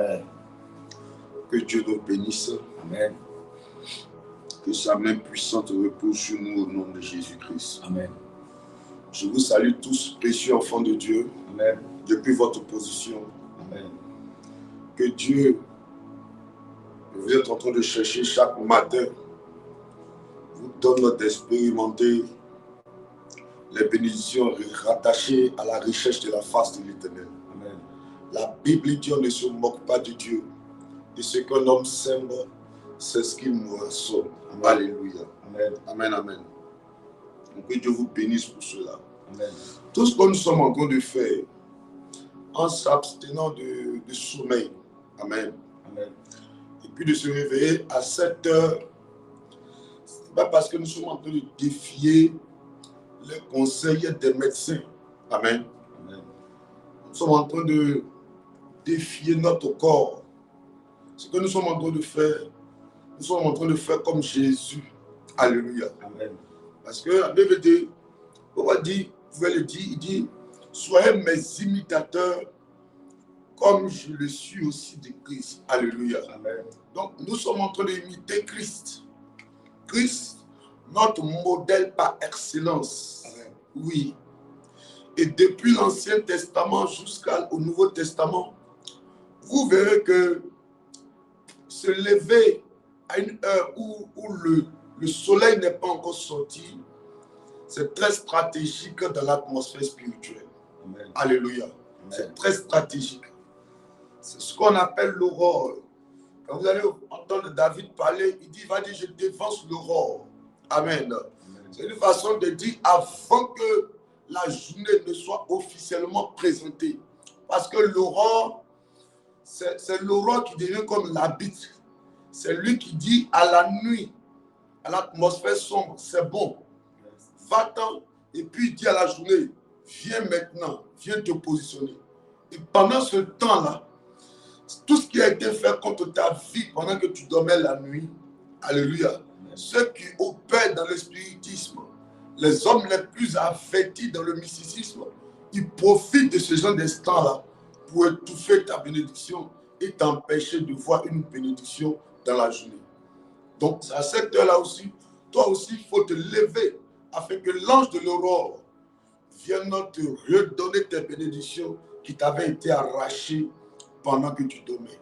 Amen. Que Dieu nous bénisse. Amen. Que sa main puissante repose sur nous au nom de Jésus-Christ. Amen. Je vous salue tous, précieux enfants de Dieu, Amen. depuis votre position. Amen. Que Dieu, vous êtes en train de chercher chaque matin, vous donne d'expérimenter les bénédictions rattachées à la richesse de la face de l'Éternel. Amen. La Bible dit on ne se moque pas de Dieu. Et ce qu'un homme sème, c'est ce qu'il moissonne. Alléluia. Amen. Amen, amen. Donc que Dieu vous bénisse pour cela. Amen. Tout ce que nous sommes en train de faire, en s'abstenant de sommeil. Amen. Amen. Et puis de se réveiller à 7 heures. Ce n'est pas parce que nous sommes en train de défier les conseils des médecins. Amen. Amen. Nous sommes en train de défier notre corps. Ce que nous sommes en train de faire, nous sommes en train de faire comme Jésus. Alléluia. Amen. Parce que la Bible dit, vous pouvez le dire, il dit, soyez mes imitateurs comme je le suis aussi de Christ. Alléluia. Amen. Donc nous sommes en train d'imiter Christ. Christ, notre modèle par excellence. Amen. Oui. Et depuis l'Ancien Testament jusqu'au Nouveau Testament, vous verrez que se lever à une heure où le soleil n'est pas encore sorti, c'est très stratégique dans l'atmosphère spirituelle. Amen. Alléluia. Amen. C'est très stratégique. C'est ce qu'on appelle l'aurore. Quand vous allez entendre David parler, il va dire, je défense l'aurore. Amen. Amen. C'est une façon de dire avant que la journée ne soit officiellement présentée. Parce que l'aurore, c'est l'aurore qui devient comme l'arbitre. C'est lui qui dit à la nuit, à l'atmosphère sombre, c'est bon. Va-t'en, et puis il dit à la journée, viens maintenant, viens te positionner. Et pendant ce temps-là, tout ce qui a été fait contre ta vie pendant que tu dormais la nuit, alléluia, ceux qui opèrent dans le spiritisme, les hommes les plus affectés dans le mysticisme, ils profitent de ce genre d'instant-là pour étouffer ta bénédiction et t'empêcher de voir une bénédiction dans la journée. Donc, à cette heure-là aussi, toi aussi, il faut te lever afin que l'ange de l'aurore vienne te redonner tes bénédictions qui t'avaient été arrachées pendant que tu dormais.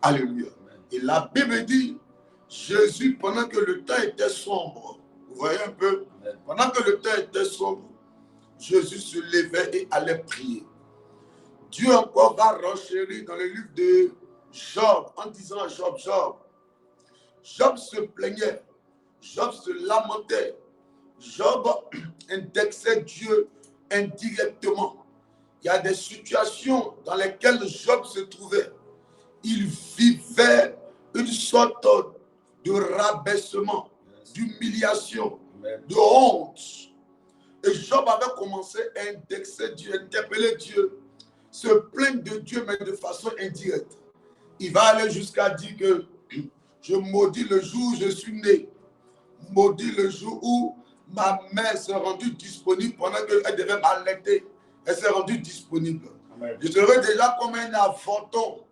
Alléluia. Et la Bible dit, Jésus, pendant que le temps était sombre, vous voyez un peu, pendant que le temps était sombre, Jésus se levait et allait prier. Dieu encore va renchérir dans le livre de Job en disant à Job, Job se plaignait, Job se lamentait, Job indexait Dieu indirectement. Il y a des situations dans lesquelles Job se trouvait. Il vivait une sorte de rabaissement, d'humiliation, de honte. Et Job avait commencé à indexer Dieu, interpeller Dieu, se plaindre de Dieu, mais de façon indirecte. Il va aller jusqu'à dire que je maudis le jour où je suis né, maudis le jour où ma mère s'est rendue disponible pendant qu'elle devait m'allaiter. Elle s'est rendue disponible. Amen. Je serais déjà comme un avorton.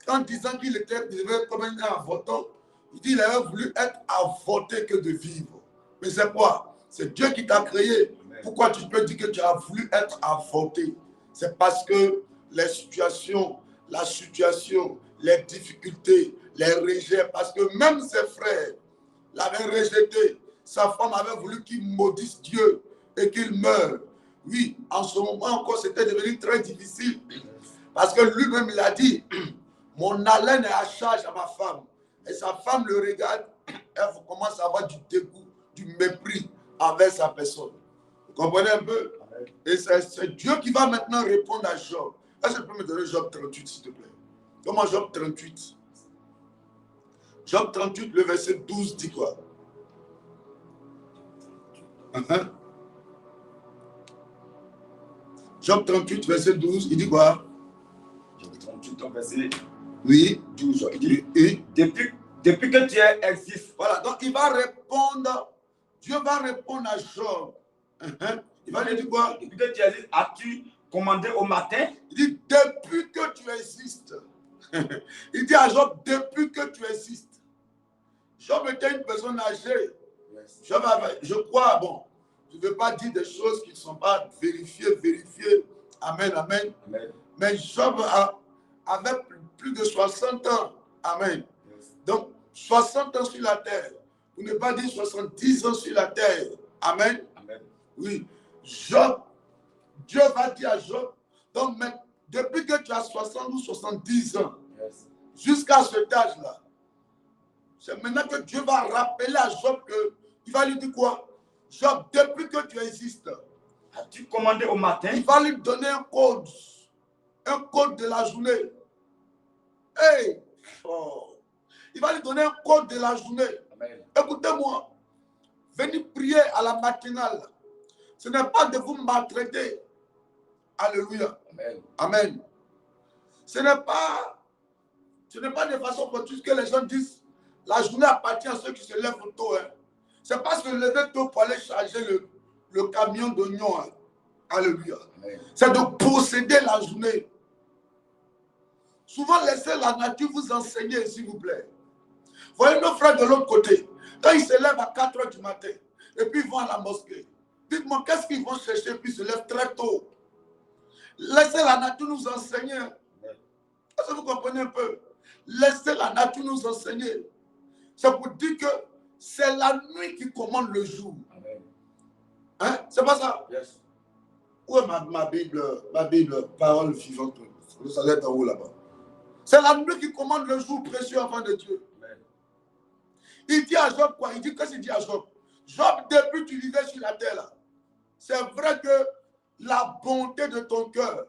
En disant qu'il était comme un avorton, il dit qu'il avait voulu être avorté que de vivre. Mais c'est quoi? C'est Dieu qui t'a créé. Amen. Pourquoi tu peux dire que tu as voulu être avorté? C'est parce que les situations, la situation, les difficultés, les rejets, parce que même ses frères l'avaient rejeté. Sa femme avait voulu qu'il maudisse Dieu et qu'il meure. Oui, en ce moment encore, c'était devenu très difficile. Parce que lui-même, il a dit, mon haleine est à charge à ma femme. Et sa femme le regarde, elle commence à avoir du dégoût, du mépris envers sa personne. Vous comprenez un peu? Et c'est Dieu qui va maintenant répondre à Job. Est-ce que tu peux me donner Job 38, s'il te plaît? Comment Job 38? Job 38, le verset 12 dit quoi? Job 38, verset 12, il dit quoi? Job 38, verset oui. 12. Il dit, et depuis que Dieu existe. Voilà, donc il va répondre, Dieu va répondre à Job. Il va lui dire quoi? Depuis que tu existes, as-tu commandé au matin? Il dit, depuis que tu existes, Il dit à Job, depuis que tu existes. Job était une personne âgée. Job avait, je crois, bon, je ne veux pas dire des choses qui ne sont pas vérifiées. Amen, amen. Amen. Mais Job avait plus de 60 ans. Amen. Donc, 60 ans sur la terre. Pour ne pas dire 70 ans sur la terre. Amen. Amen. Oui. Job, Dieu va dire à Job, donc depuis que tu as 60 ou 70 ans, jusqu'à cet âge-là, c'est maintenant que Dieu va rappeler à Job que, il va lui dire quoi? Job, depuis que tu existes, as-tu commandé au matin? Il va lui donner un code de la journée. Hey! Oh. Il va lui donner un code de la journée. Écoutez-moi, venez prier à la matinale. Ce n'est pas de vous maltraiter. Alléluia. Amen. Amen. Ce n'est pas de façon fortuite que les gens disent la journée appartient à ceux qui se lèvent tôt. Hein. C'est pas se lever tôt pour aller charger le camion d'oignons. Hein. Alléluia. C'est de posséder la journée. Souvent, laissez la nature vous enseigner, s'il vous plaît. Voyez nos frères de l'autre côté. Quand ils se lèvent à 4 h du matin, et puis ils vont à la mosquée. Dites-moi, qu'est-ce qu'ils vont chercher, puis ils se lèvent très tôt. Laissez la nature nous enseigner. Est-ce que vous comprenez un peu? Laissez la nature nous enseigner. C'est pour dire que c'est la nuit qui commande le jour. Hein? C'est pas ça? Yes. Où est ma Bible, parole vivante? Ça doit être en haut là-bas. C'est la nuit qui commande le jour précieux avant de Dieu. Amen. Il dit à Job quoi? Il dit, qu'est-ce qu'il dit à Job? Job, depuis que tu vivais sur la terre là, c'est vrai que la bonté de ton cœur,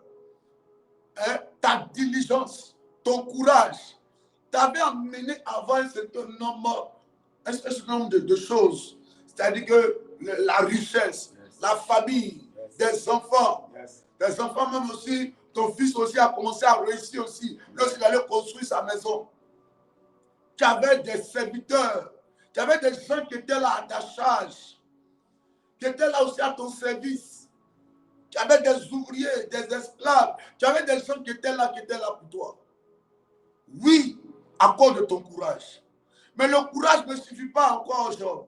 hein, ta diligence, ton courage, t'avait amené à avoir un certain nombre de choses. C'est-à-dire que la richesse, la famille, des enfants, des enfants même aussi, ton fils aussi a commencé à réussir aussi, lorsqu'il allait construire sa maison. Tu avais des serviteurs, tu avais des gens qui étaient là à ta charge, qui étaient là aussi à ton service. Tu avais des ouvriers, des esclaves, tu avais des gens qui étaient là pour toi. Oui, à cause de ton courage. Mais le courage ne suffit pas encore à Job.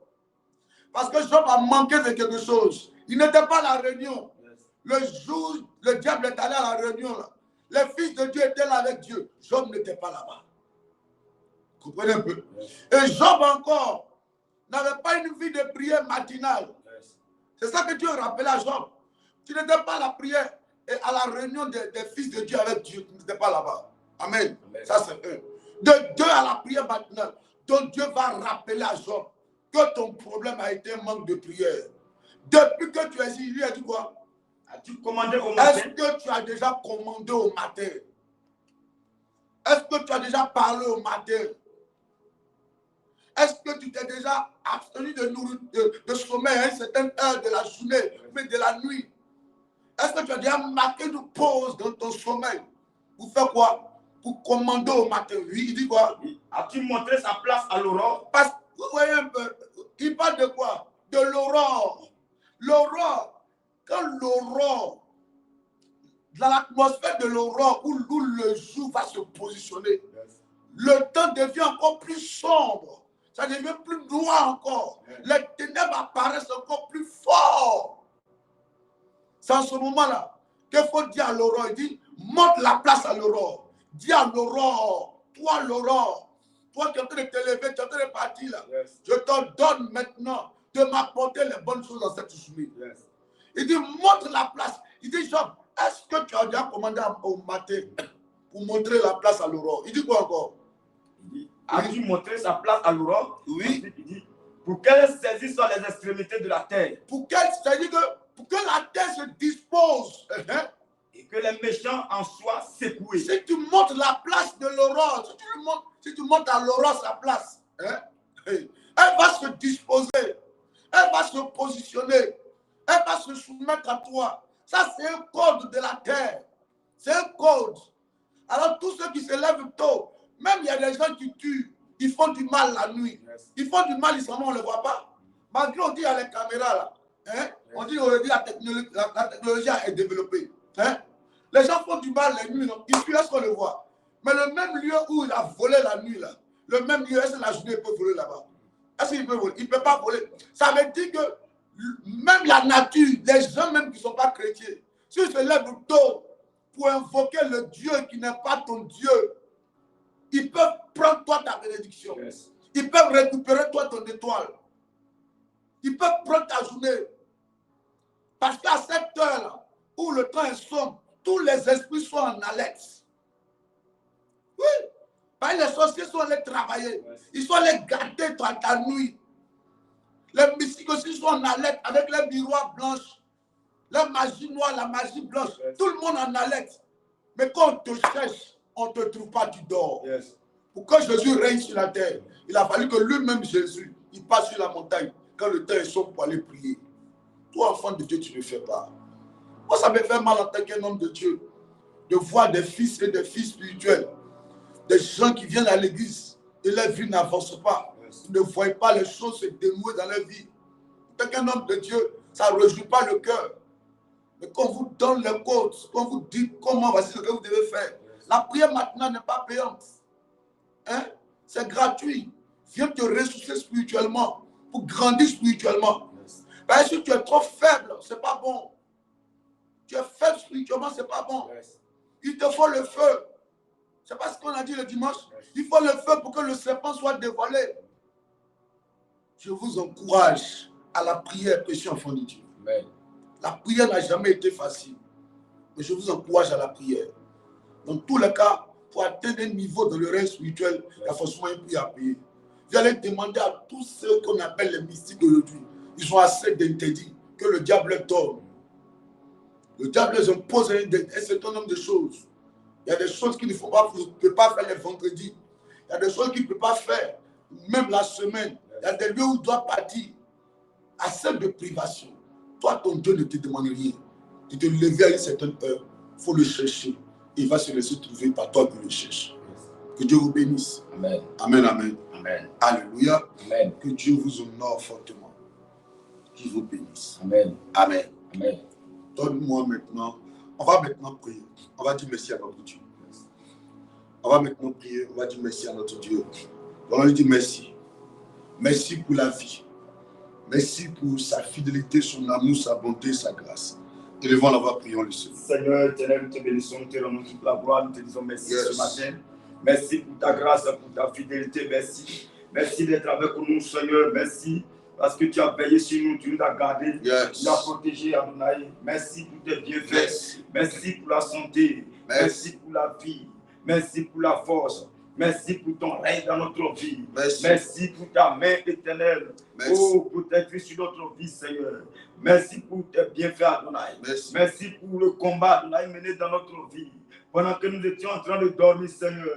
Parce que Job a manqué de quelque chose. Il n'était pas à la réunion. Le jour, le diable est allé à la réunion. Là. Les fils de Dieu étaient là avec Dieu. Job n'était pas là-bas. Vous comprenez un peu? Et Job encore n'avait pas une vie de prière matinale. C'est ça que Dieu rappelait à Job. Tu n'étais pas à la prière et à la réunion des fils de Dieu avec Dieu. Tu n'étais pas là-bas. Amen. Ça c'est un. De deux à la prière matinale. Donc Dieu va rappeler à Job que ton problème a été un manque de prière. Depuis que tu es ici, lui a dit quoi? As-tu commandé au matin? Est-ce que tu as déjà commandé au matin? Est-ce que tu as déjà parlé au matin? Est-ce que tu t'es déjà abstenu de sommeil à une certaine heure de la journée, mais de la nuit? Est-ce que tu as déjà marqué une pause dans ton sommeil? Pour faire quoi? Pour commander au matin. Oui, il dit quoi? As-tu montré sa place à l'aurore? Parce que vous voyez un peu, il parle de quoi? De l'aurore. L'aurore. Quand l'aurore, dans l'atmosphère de l'aurore, où le jour va se positionner, le temps devient encore plus sombre. Ça devient plus noir encore. Les ténèbres apparaissent encore plus fort. C'est en ce moment-là qu'il faut dire à l'aurore. Il dit, monte la place à l'aurore. Dis à l'aurore, toi qui es en train de t'élever, tu es en train de partir là. Je te donne maintenant de m'apporter les bonnes choses dans cette journée. Il dit, montre la place. Il dit, Job, est-ce que tu as déjà commandé au matin pour montrer la place à l'aurore? Il dit quoi encore? Il dit, as-tu montré sa place à l'aurore? Oui. Il dit, pour qu'elle saisisse sur les extrémités de la terre. C'est-à-dire que pour que la terre se dispose. Et que les méchants en soient secoués. Si tu montres la place de l'aurore, si tu montres à l'aurore sa place, elle va se disposer, elle va se positionner, elle va se soumettre à toi. Ça, c'est un code de la terre. C'est un code. Alors, tous ceux qui se lèvent tôt, même il y a des gens qui tuent, ils font du mal la nuit. Ils font du mal, on ne le voit pas. Malgré on dit il y a les caméras là. On dit aujourd'hui la technologie est développée. Les gens font du mal la nuit, non? Ils fuient, est-ce qu'on le voit? Mais le même lieu où il a volé la nuit, là, le même lieu, est-ce que la journée il peut voler là-bas? Est-ce qu'il peut voler? Il ne peut pas voler. Ça veut dire que même la nature, les gens même qui ne sont pas chrétiens, s'ils se lèvent tôt pour invoquer le Dieu qui n'est pas ton Dieu, ils peuvent prendre toi ta bénédiction. Yes. Ils peuvent récupérer toi ton étoile. Ils peuvent prendre ta journée. Parce qu'à cette heure où le temps est sombre, tous les esprits sont en alerte. Oui. Parce que les sorciers sont allés travailler. Ils sont allés gâter ta nuit. Les mystiques aussi sont en alerte avec les miroirs blanches. La magie noire, la magie blanche. Yes. Tout le monde en alerte. Mais quand on te cherche, on ne te trouve pas, tu dors. Yes. Pour que Jésus règne sur la terre, il a fallu que lui-même, Jésus, il passe sur la montagne quand le temps est sombre pour aller prier. Toi, enfant de Dieu, tu ne fais pas. Moi, ça me fait mal en tant qu'un homme de Dieu de voir des fils et des filles spirituels, des gens qui viennent à l'église et leur vie n'avance pas. Yes. Ils ne voient pas les choses se dénouer dans leur vie. En tant qu'un homme de Dieu, ça ne réjouit pas le cœur. Mais quand on vous donne les codes, quand on vous dit comment, voici ce que vous devez faire, la prière maintenant n'est pas payante. Hein? C'est gratuit. Viens te ressourcer spirituellement pour grandir spirituellement. Yes. Parce que si tu es trop faible, ce n'est pas bon. Tu es faible spirituellement, ce n'est pas bon. Yes. Il te faut le feu. C'est pas ce qu'on a dit le dimanche. Yes. Il faut le feu pour que le serpent soit dévoilé. Je vous encourage à la prière, précieux enfant de Dieu. Amen. La prière n'a jamais été facile. Mais je vous encourage à la prière. Dans tous les cas, pour atteindre un niveau dans le règne spirituel, il y a forcément un prix à payer. Vous allez demander à tous ceux qu'on appelle les mystiques aujourd'hui, ils ont assez d'interdits que le diable leur donne. Le diable les impose un certain nombre de choses. Il y a des choses qu'il ne faut pas, vous ne pouvez pas faire les vendredis. Il y a des choses qu'il ne peut pas faire, même la semaine. Il y a des lieux où il doit partir. Assez de privation. Toi, ton Dieu ne te demande rien. Tu te lever à une certaine heure, il faut le chercher. Il va se laisser trouver par toi qui le cherches. Que Dieu vous bénisse. Amen. Amen, amen. Amen. Alléluia. Amen. Que Dieu vous honore fortement. Qu'il vous bénisse. Amen. Amen. Amen. Donne-moi maintenant. On va maintenant prier. On va dire merci à notre Dieu. On va maintenant prier. On va dire merci à notre Dieu. On va lui dire merci. Merci pour la vie. Merci pour sa fidélité, son amour, sa bonté, sa grâce. Élevons la voix, prions le Seigneur. Seigneur éternel, nous te bénissons, nous te rendons toute la gloire, nous te disons merci Yes. ce matin. Merci pour ta grâce, pour ta fidélité, merci. Merci d'être avec nous, Seigneur, merci. Parce que tu as veillé sur nous, tu nous as gardés, Yes. tu nous as protégés, Adonai. Merci pour tes bienfaits. Merci. Merci pour la santé. Merci. Merci pour la vie. Merci pour la force. Merci pour ton règne dans notre vie. Merci. Merci pour ta main éternelle. Merci. Oh, pour tes vie sur notre vie, Seigneur. Merci pour tes bienfaits, Adonai. Merci. Merci pour le combat, Adonai, mené dans notre vie. Pendant que nous étions en train de dormir, Seigneur,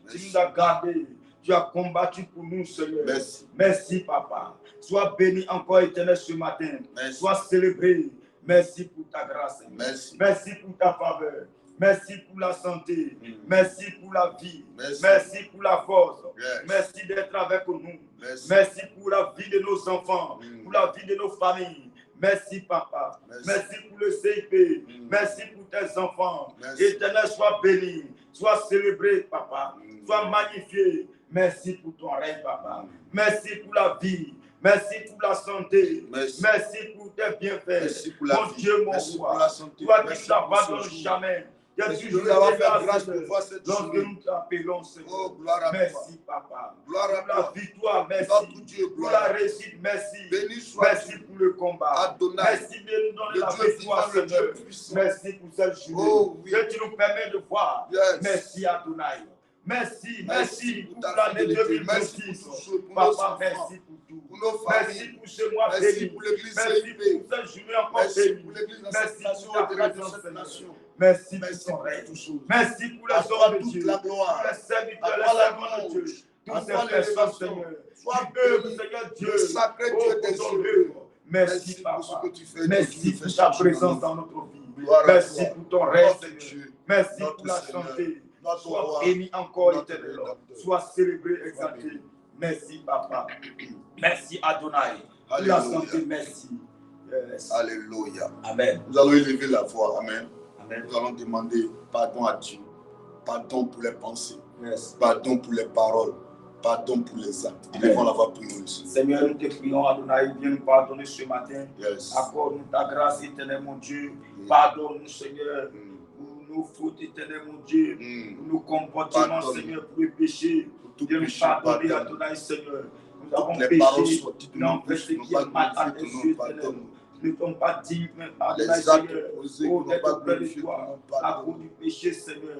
tu nous as gardés. Tu as combattu pour nous, Seigneur. Merci. Merci, Papa. Sois béni encore, éternel, ce matin. Merci. Sois célébré. Merci pour ta grâce. Seigneur. Merci. Merci pour ta faveur. Merci pour la santé. Merci pour la vie. Merci. Merci pour la force. Yes. Merci d'être avec nous. Merci. Merci pour la vie de nos enfants, Mm. pour la vie de nos familles. Merci, Papa. Merci. Merci pour le CIP. Mm. Merci pour tes enfants. Merci. Éternel, sois béni. Sois célébré, Papa. Mm. Sois magnifié. Merci pour ton règne, Papa. Mm. Merci pour la vie. Merci pour la santé. Merci. Merci pour tes bienfaits. Merci pour la Mon vie. Dieu, mon Merci roi. pour la santé. Toi qui Merci ne pour t'abandonnes ce jour. jamais. Tu as Merci de toujours nous avoir été fait là, grâce Seigneur. de voir cette Lorsque journée. nous t'appelons, Seigneur. Oh, gloire à toi. Merci, Papa. Gloire à Pour la toi. victoire, merci. Notre Dieu, Pour gloire la à toi. réussite, merci. Béni sois-tu. Merci pour le combat. Adonai. Merci de nous donner Le la Dieu victoire, vivant, le Dieu Seigneur. puissant. Merci pour cette journée Oh, oui. que tu nous permets de voir. Yes. Merci, Adonai. Merci, merci pour ta l'année fidélité. Merci 2026. pour tout ce, pour nos Papa, enfants, merci pour tout. pour nos Merci familles. pour ce mois Merci béni. pour l'église Merci CIP. pour cette journée encore Merci bénie. pour l'église de Merci cette nation pour ta au-delà de présence, cette Seigneur. nation. Merci Merci pour ton pour règne. toutes choses. Merci pour les À toi hommes de toute Dieu. la Pour gloire. les serviteurs, À les toi la servants de Dieu. louange. Toutes À ces toi personnes, l'élévation. Seigneur, Sois qui œuvrent, béni. Seigneur Dieu, Le sacré oh, Dieu pour des ton cieux. œuvre. Merci, Merci pour ce Papa. que tu fais. Merci Tu nous fais pour ta changer présence dans dans nos notre vie. Gloire à Merci toi. pour ton règne, Notre Seigneur. Dieu, Merci notre pour la Seigneur, santé. notre Sois roi, béni encore, notre éternel. Rédempteur. Sois célébré, exalté. béni. Merci, Papa. Merci, Adonai. Pour la Alléluia. santé, merci. Yes. Alléluia. Amen. Nous allons élever la voix. Amen. Amen. Nous allons demander pardon à Dieu. Pardon pour les pensées. Yes. Pardon pour les paroles. Pardon pour les actes. Élevons la voix, prions le Seigneur. Seigneur, nous te prions, Adonai, viens nous pardonner ce matin. Yes. Accorde-nous ta grâce, éternel, mon Dieu. Mm. Pardonne-nous, Seigneur, Mm. pour nos fautes, éternel, mon Dieu. Mm. Pour nos comportements, Pardonne. Seigneur, pour le péché. Pour tout Viens nous péché, pardonner, pardonne. Adonai, Seigneur. Nous Toutes avons les paroles péché. sorties de Nous nos avons fait bouches ce qui n'ont qui pas est mal à glorifié tes ton nom, yeux, éternel. pardonne. Nous ne sommes pas dignes, Adonai, Les actes Seigneur. posés qui Oh, n'ont d'être pas auprès de glorifié ton toi. nom, À pardonne. cause du péché, Seigneur.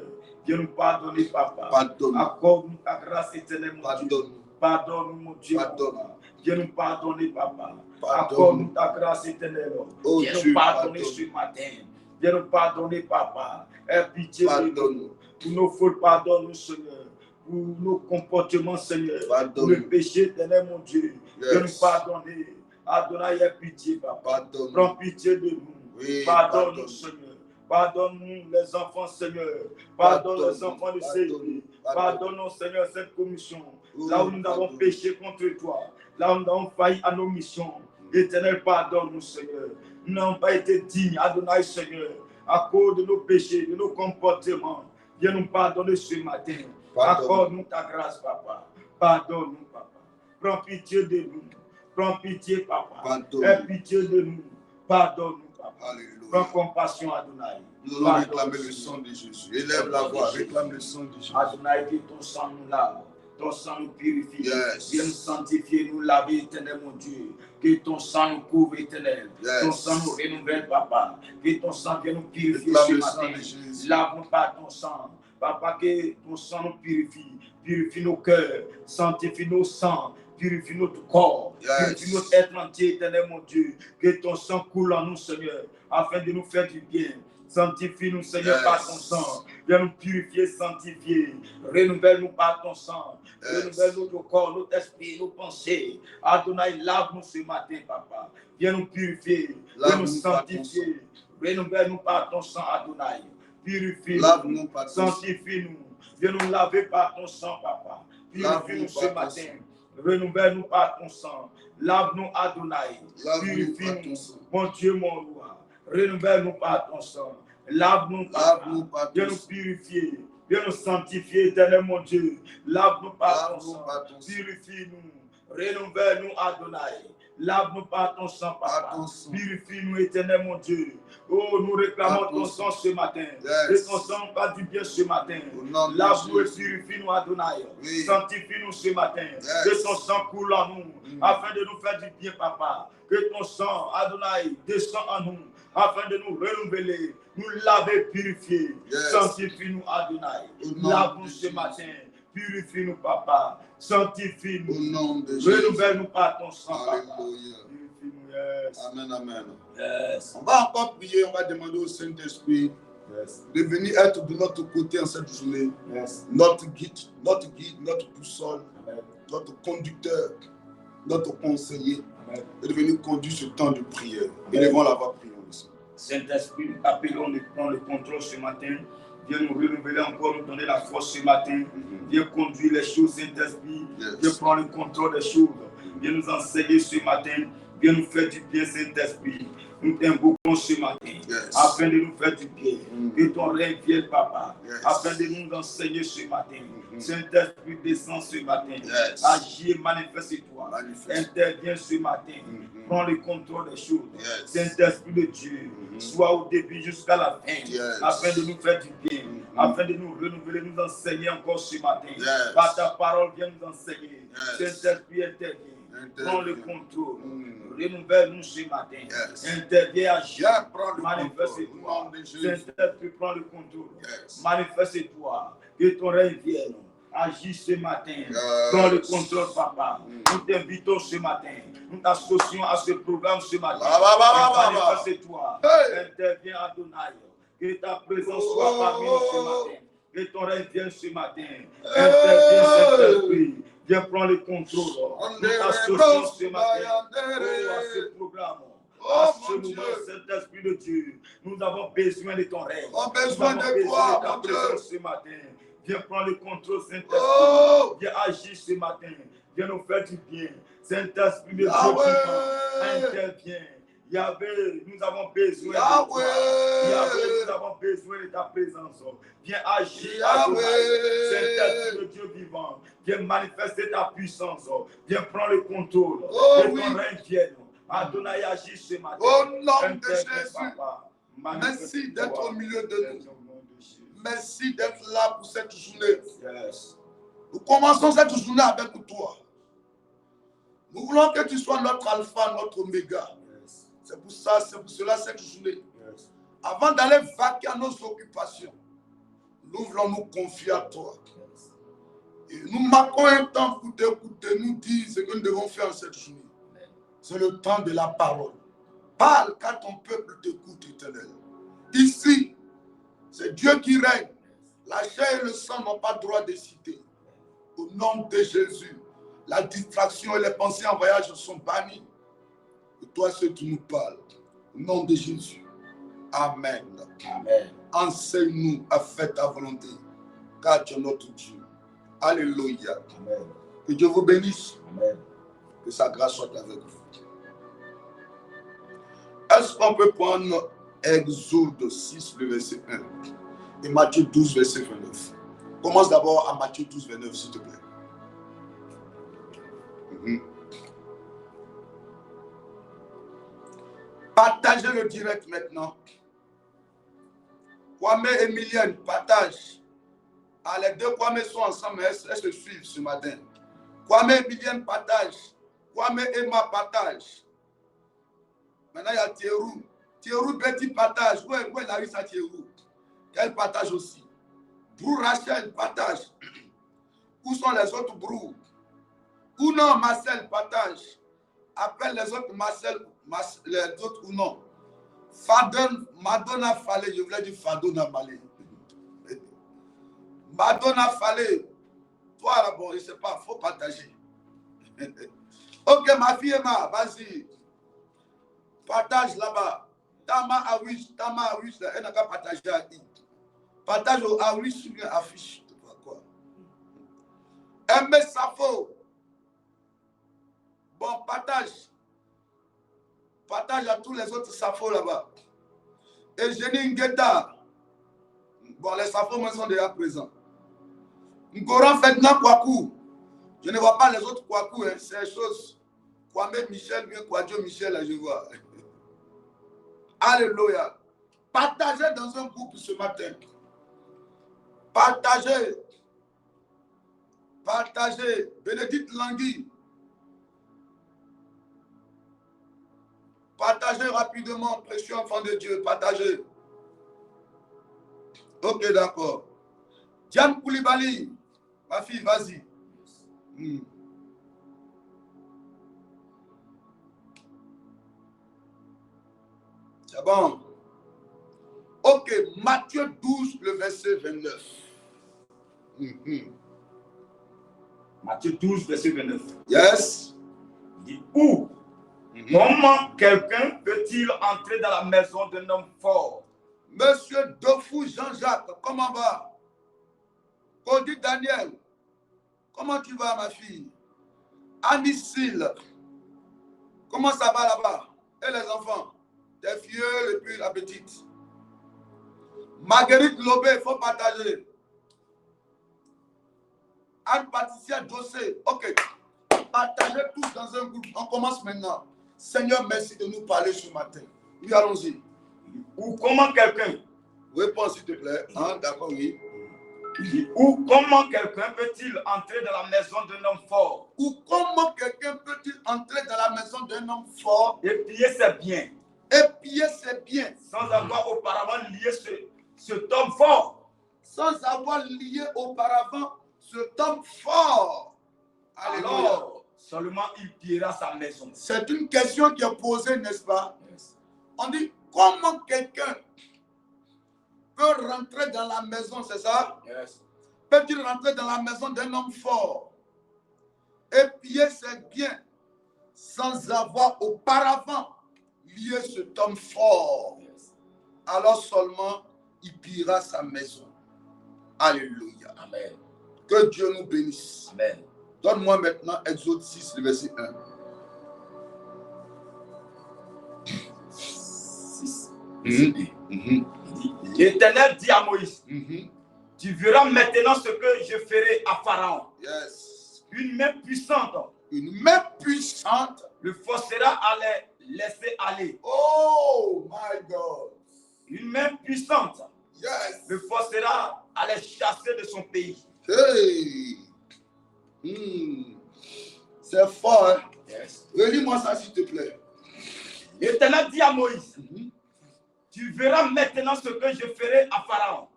Viens nous pardonner, Papa. Pardonne. Accorde-nous ta grâce, éternel, mon Dieu. Pardonne. Pardonne-nous, mon Dieu. Pardonne. Papa. Viens nous pardonner, Papa. Pardonne. Accorde-nous ta grâce éternelle. Oh Viens Dieu, nous pardonner pardonne. ce matin. Viens nous pardonner, Papa. Aie pitié de Pardonne. nous. Pour nos fautes, pardonne-nous, Seigneur. Pour nos comportements, Seigneur. Pardonne. Pour le péché, éternel, mon Dieu. Viens nous Yes. pardonner. Adonai, aie pitié, Papa. Pardonne. Prends pitié de nous. Oui, Pardonne-nous, pardonne. Seigneur. Pardonne-nous, les enfants, Seigneur. Pardonne Pardonne. les enfants de Pardonne. Seigneur. Pardonne. Pardonne-nous, Seigneur, cette commission. Oui, Là où nous avons pardonne. péché contre toi. Là où nous avons failli à nos missions. Éternel, pardonne-nous, Seigneur. Nous n'avons pas été dignes, Adonai, Seigneur, à cause de nos péchés, de nos comportements. Viens nous pardonner ce matin. Pardonne. Accorde-nous ta grâce, Papa. Pardonne-nous, Papa. Prends pitié de nous. Prends pitié, Papa. Pardonne. Aie pitié de nous. Pardonne-nous, Papa. Prends Alléluia. compassion, Adonai. Nous allons réclamer le sang de Jésus. Élève la voix, réclame le sang de Jésus. Adonai, que ton sang nous lave, ton sang nous purifie. Yes. Viens nous sanctifier, nous laver, éternel, mon Dieu. Que ton sang nous couvre, éternel. Yes. Ton sang nous renouvelle, Papa. Que ton sang vienne nous purifier Réclame ce le sang matin. de Jésus. Lave-nous par ton sang. Papa, que ton sang nous purifie. Purifie nos cœurs. Sanctifie nos sangs. Purifie notre corps. Yes. Purifie notre être entier, éternel, mon Dieu. Que ton sang coule en nous, Seigneur, afin de nous faire du bien. Sanctifie-nous, Seigneur, Yes. par ton sang. Viens nous purifier, sanctifier. Renouvelle-nous par ton sang. Yes. Renouvelle notre corps, notre esprit, nos pensées. Adonai, lave-nous ce matin, Papa. Viens nous purifier. Viens nous Lave-nous par ton sanctifier. Renouvelle-nous par ton sang, Adonai. Purifie-nous. Lave-nous par ton sang. Sanctifie-nous. Viens nous laver par ton sang, Papa. Lave-nous Purifie-nous ce par ton matin. sang. Renouvelle-nous par ton sang. Lave-nous, Adonai. Lave-nous par ton Purifie-nous, sang. mon Dieu, mon roi. Renouvelle-nous par ton sang. Lave-nous, Lave-nous par Viens ton nous sang. purifier. Viens nous sanctifier, éternel, mon Dieu. Lave-nous par ton Lave-nous sang. par ton sang. Purifie-nous. Renouvelle-nous, Adonai. Lave-nous par ton sang, Par Papa. ton sang. Purifie-nous, éternel, mon Dieu. Oh, nous réclamons Par ton ton sang ce matin. Yes. Que ton sang nous fasse du bien ce matin. Au nom de Lave-nous et Jésus. purifie-nous, Adonai. Oui. Sanctifie-nous ce matin. Yes. Que ton sang coule en nous, Mm. afin de nous faire du bien, Papa. Que ton sang, Adonai, descend en nous, afin de nous renouveler, nous laver, purifier. Yes. Sanctifie-nous, Adonai. Au nom Lave-nous de ce Jésus. matin. Purifie-nous, Papa. Au Sanctifie-nous. nom de Jésus. Renouvelle-nous par ton sang, Papa. Alléluia. Purifie-nous, yes. Amen, amen. Yes. On va encore prier, on va demander au Saint-Esprit Yes. de venir être de notre côté en cette journée. Yes. Notre guide, notre boussole, Amen. notre conducteur, notre conseiller, Amen. et de venir conduire ce temps de prière. Élevons la voix, prions le Seigneur. Saint-Esprit, nous t'appelons de prendre le contrôle ce matin. Viens nous renouveler encore, nous donner la force ce matin. Viens conduire les choses, Saint-Esprit. Yes. Viens prendre le contrôle des choses. Viens nous enseigner ce matin. Viens nous faire du bien, Saint-Esprit. Nous t'invoquons ce matin, Yes. afin de nous faire du bien. Que ton règne vienne, Papa, Yes. afin de nous enseigner ce matin. Saint-Esprit, descend ce matin. Yes. Agis et manifeste-toi. Manifeste. Interviens ce matin. Prends le contrôle des choses. Yes. Saint-Esprit de Dieu, sois au début jusqu'à la fin, Yes. afin de nous faire du bien, afin de nous renouveler, nous enseigner encore ce matin. Yes. Par ta parole, viens nous enseigner. Yes. Saint-Esprit, intervient. Intervient. Prends le contrôle. Renouvelle-nous ce matin. Yes. Interviens, agis. Viens prendre le contrôle. Au Manifeste-toi. nom de Jésus. Saint-Esprit, prends le contrôle. Yes. Manifeste-toi. Que ton règne vienne. Agis ce matin. Yes. Prends le contrôle, Papa. Nous t'invitons ce matin. Nous t'associons à ce programme ce matin. Manifeste-toi. Hey. Interviens, Adonai. Que ta présence soit parmi nous ce matin. Que ton règne vienne ce matin. Interviens, Saint-Esprit. Viens prendre le contrôle. Nous t'associons ce matin à ce programme. À ce moment, Saint-Esprit de Dieu, nous avons besoin de ton règne. On a besoin Nous avons de besoin toi, de ta mon Dieu. présence ce matin. Viens prendre le contrôle, Saint-Esprit. Oh. Viens agir ce matin. Viens nous faire du bien. Saint-Esprit de Dieu, Yahweh. interviens. Yahweh, nous avons besoin de toi. Yahweh. Yahweh, nous avons besoin de ta présence. Viens agir, Yahweh. Adonai. Saint-Esprit de Dieu vivant. Viens manifester ta puissance. Viens prendre le contrôle. Oh, Que oui. ton règne vienne. Adonai, agis ce matin. Au nom de Interviens, Jésus. Papa. Merci d'être au milieu de nous. Au nom de Jésus. Merci d'être là pour cette journée. Yes. Nous commençons cette journée avec toi. Nous voulons que tu sois notre alpha, notre oméga. Yes. C'est pour cela cette journée. Yes. Avant d'aller vaquer à nos occupations, nous voulons nous confier à toi. Yes. Et nous marquons un temps pour t'écouter, nous dire ce que nous devons faire en cette journée. C'est le temps de la parole. Parle car ton peuple t'écoute, Éternel. Ici, c'est Dieu qui règne. La chair et le sang n'ont pas droit de citer. Au nom de Jésus, la distraction et les pensées en voyage sont bannies. Et toi, seul, tu nous parles. Au nom de Jésus. Amen. Amen. Enseigne-nous à faire ta volonté, car tu es notre Dieu. Alléluia. Amen. Que Dieu vous bénisse. Amen. Que sa grâce soit avec vous. Est-ce qu'on peut prendre Exode 6, le verset 1 et Matthieu 12, verset 29? Commence d'abord à Matthieu 12, 29, s'il te plaît. Partagez le direct maintenant. Kwame et Emilienne, partage. Ah, les deux Kwame sont ensemble, mais elles se suivent ce matin. Kwame et Emilienne, partage. Kwame et Emma, partage. Maintenant, il y a Thierry. Thierry Betty partage. Où est Larissa Thierry? Elle partage aussi. Brou Rachel partage. Où sont les autres Brou? Ou non, Marcel partage. Appelle les autres Marcel, les autres ou non. Madonna Fallé, je voulais dire Fadona Malé. Madonna Fallé. Toi là, bon, je ne sais pas, il faut partager. Ok, ma fille Emma, vas-y. Partage là-bas. Tama Awish, elle n'a qu'à partager à I. Partage au Awish sur une affiche. Quoi. Aimez Safo. Bon, partage. Partage à tous les autres Safo là-bas. Et Jenny Ngeta. Bon, les Safo moi sont déjà présents. Ngoran Ferdinand Kwaku. Je ne vois pas les autres Kwaku, hein. C'est chose. Kwame Michel, bien Kwadjo Michel, là, je vois. Alléluia. Partagez dans un groupe ce matin. Partagez. Partagez. Bénédicte Langui. Partagez rapidement, précieux enfant de Dieu. Partagez. Ok, d'accord. Diane Koulibaly. Ma fille, vas-y. C'est bon. Ok, Matthieu 12, le verset 29. Matthieu 12, verset 29. Yes. Il dit où? Comment quelqu'un peut-il entrer dans la maison d'un homme fort? Monsieur Dofou Jean-Jacques, comment va? Cody Daniel, comment tu vas, ma fille? Anicile, comment ça va là-bas? Et les enfants? Tes filles et puis la petite. Marguerite Lobé, il faut partager. Anne-Patricia Dossé, ok. Partagez tous dans un groupe. On commence maintenant. Seigneur, merci de nous parler ce matin. Oui, allons-y. Ou comment quelqu'un? Réponds, s'il te plaît. Hein, d'accord, oui. Ou comment quelqu'un peut-il entrer dans la maison d'un homme fort? Ou comment quelqu'un peut-il entrer dans la maison d'un homme fort et piller ses biens? Et piller ses biens. Sans avoir auparavant lié cet homme fort. Sans avoir lié auparavant cet homme fort. Alléluia. Alors, seulement il pillera sa maison. C'est une question qui est posée, n'est-ce pas? Yes. On dit, comment quelqu'un peut rentrer dans la maison, c'est ça? Yes. Peut-il rentrer dans la maison d'un homme fort et piller ses biens sans avoir auparavant lié cet homme fort? Yes. Alors seulement il pillera sa maison. Alléluia. Amen. Que Dieu nous bénisse. Amen. Donne-moi maintenant Exode 6, le verset 1. L'Éternel dit à Moïse, Mhm. tu verras maintenant ce que je ferai à Pharaon. Yes. Une main puissante Une main puissante. le forcera à les laisser aller. Oh my God. Une main puissante Yes. le forcera à les chasser de son pays. Hey. C'est fort, hein? Yes. Relis-moi ça, s'il te plaît. L'Éternel dit à Moïse, Mhm. tu verras maintenant ce que je ferai à Pharaon.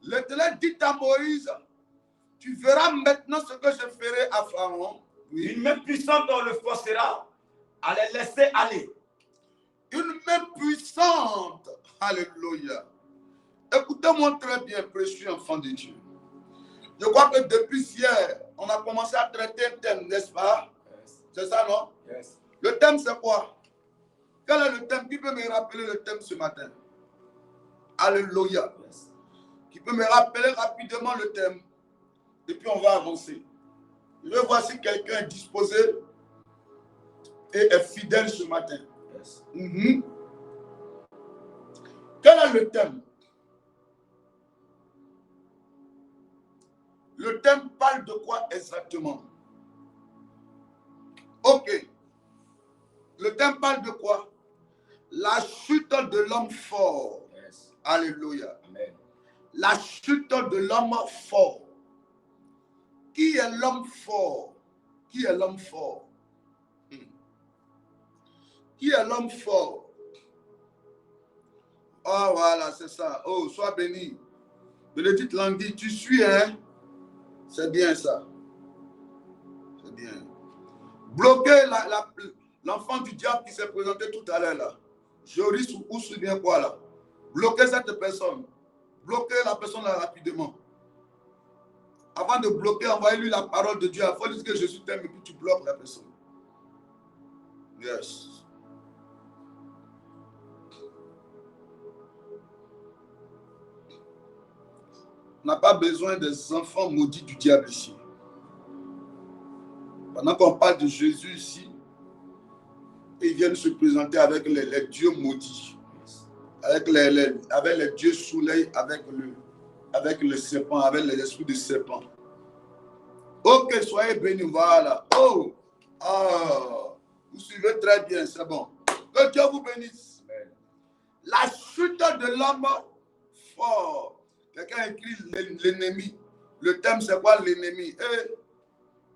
L'Éternel dit à Moïse, tu verras maintenant ce que je ferai à Pharaon. Oui. Une main puissante le forcera à les laisser aller. Une main puissante. Alléluia. Écoutez-moi très bien, précieux enfant de Dieu. Je crois que depuis hier, on a commencé à traiter un thème, n'est-ce pas? Yes. C'est ça, non? Yes. Le thème, c'est quoi? Quel est le thème? Qui peut me rappeler le thème ce matin? Alléluia. Yes. Qui peut me rappeler rapidement le thème? Et puis on va avancer. Je vais voir si quelqu'un est disposé et est fidèle ce matin. Yes. Mhm. Quel est le thème? Le thème parle de quoi exactement? Ok. Le thème parle de quoi? La chute de l'homme fort. Yes. Alléluia. Amen. La chute de l'homme fort. Qui est l'homme fort? Qui est l'homme fort? Qui est l'homme fort? Oh voilà, c'est ça. Oh, sois béni. Bénédicte Langui, tu suis, hein? C'est bien ça. C'est bien. Bloquer l'enfant du diable qui s'est présenté tout à l'heure là. Joris ou bien quoi là. Bloquer cette personne. Bloquer la personne là rapidement. Avant de bloquer, envoyez-lui la parole de Dieu. Il faut dire que Jésus t'aime et puis tu bloques la personne. Yes. On n'a pas besoin des enfants maudits du diable ici. Pendant qu'on parle de Jésus ici, ils viennent se présenter avec les dieux maudits. Avec les dieux soleil, avec le serpent, avec l'esprit de serpent. Ok, soyez bénis, voilà. Oh, vous suivez très bien, c'est bon. Que Dieu vous bénisse. Amen. La chute de l'homme fort. Quelqu'un écrit l'ennemi. Le thème, c'est quoi l'ennemi?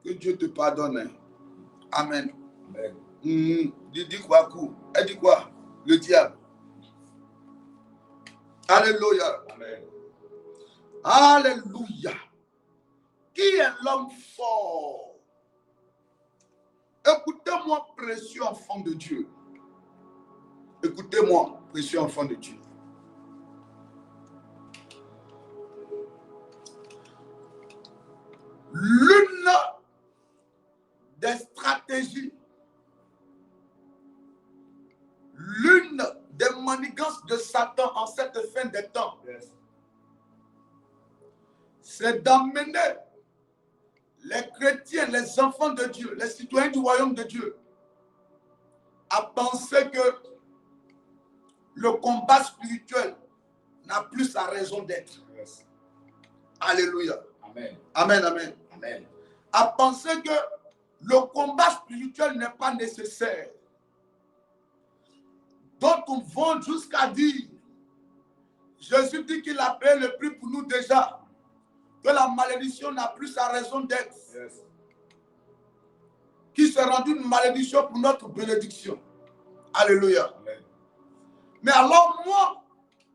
Que Dieu te pardonne. Hein. Amen. Amen. Dis quoi, coup? Elle dit quoi? Le diable. Alléluia. Amen. Alléluia. Qui est l'homme fort? Écoutez-moi, précieux enfant de Dieu. Écoutez-moi, précieux enfant de Dieu. L'une des stratégies, l'une des manigances de Satan en cette fin des temps, Yes. c'est d'amener les chrétiens, les enfants de Dieu, les citoyens du royaume de Dieu, à penser que le combat spirituel n'a plus sa raison d'être. Yes. Alléluia. Amen. Amen, amen. Amen. À penser que le combat spirituel n'est pas nécessaire. D'autres vont jusqu'à dire, Jésus dit qu'il a payé le prix pour nous déjà, que la malédiction n'a plus sa raison d'être, Yes. qui s'est rendu une malédiction pour notre bénédiction. Alléluia. Amen. Mais alors moi,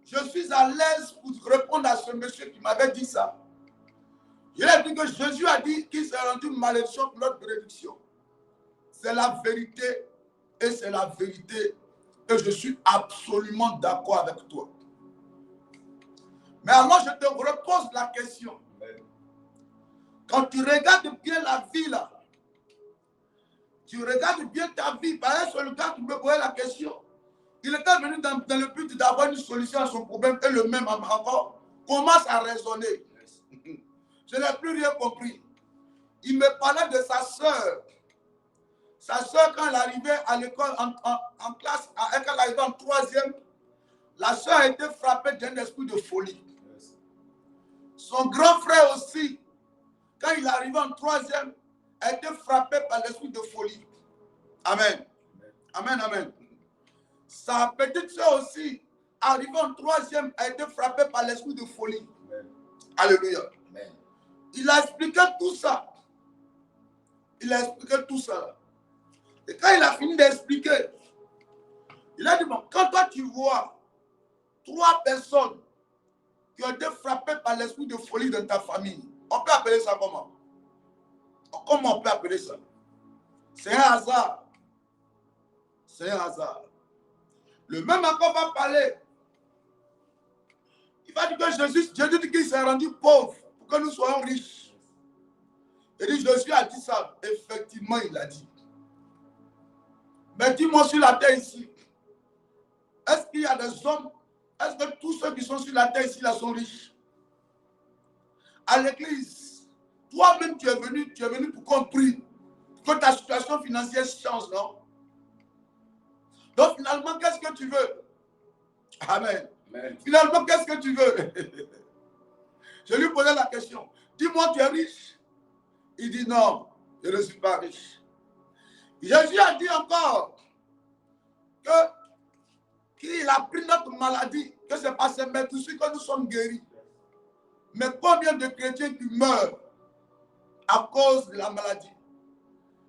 je suis à l'aise pour répondre à ce monsieur qui m'avait dit ça. Il a dit que Jésus a dit qu'il s'est rendu une malédiction pour notre bénédiction. C'est la vérité et c'est la vérité et je suis absolument d'accord avec toi. Mais alors je te repose la question. Amen. Quand tu regardes bien la vie là, tu regardes bien ta vie, par un seul gars, tu peux poser la question. Il était venu dans le but d'avoir une solution à son problème et le même encore commence à raisonner. Yes. Je n'ai plus rien compris. Il me parlait de sa sœur. Sa sœur, quand elle arrivait à l'école, en classe, quand elle arrivait en troisième, La soeur a été frappée d'un esprit de folie. Son grand frère aussi, quand il est arrivé en troisième, a été frappé par l'esprit de folie. Amen. Amen, amen. Sa petite soeur aussi, arrivée en troisième, a été frappée par l'esprit de folie. Amen. Alléluia. Amen. Il a expliqué tout ça. Il a expliqué tout ça. Et quand il a fini d'expliquer, il a dit, bon, quand toi tu vois 3 personnes qui ont été frappées par l'esprit de folie dans ta famille, on peut appeler ça comment? Comment on peut appeler ça? C'est un hasard. C'est un hasard. Le même encore va parler. Il va dire que Jésus dit qu'il s'est rendu pauvre pour que nous soyons riches. Il dit, Jésus a dit ça. Effectivement, il a dit. Mais dis-moi sur la terre ici, est-ce qu'il y a des hommes, est-ce que tous ceux qui sont sur la terre ici là sont riches? À l'église, toi-même tu es venu pour qu'on prie, pour que ta situation financière change, non? Donc finalement, qu'est-ce que tu veux? Amen. Amen. Finalement, qu'est-ce que tu veux? Je lui posais la question. Dis-moi, tu es riche? Il dit non, je ne suis pas riche. Jésus a dit encore qu'il a pris notre maladie, que c'est pas ses maîtres que nous sommes guéris. Mais combien de chrétiens qui meurent à cause de la maladie?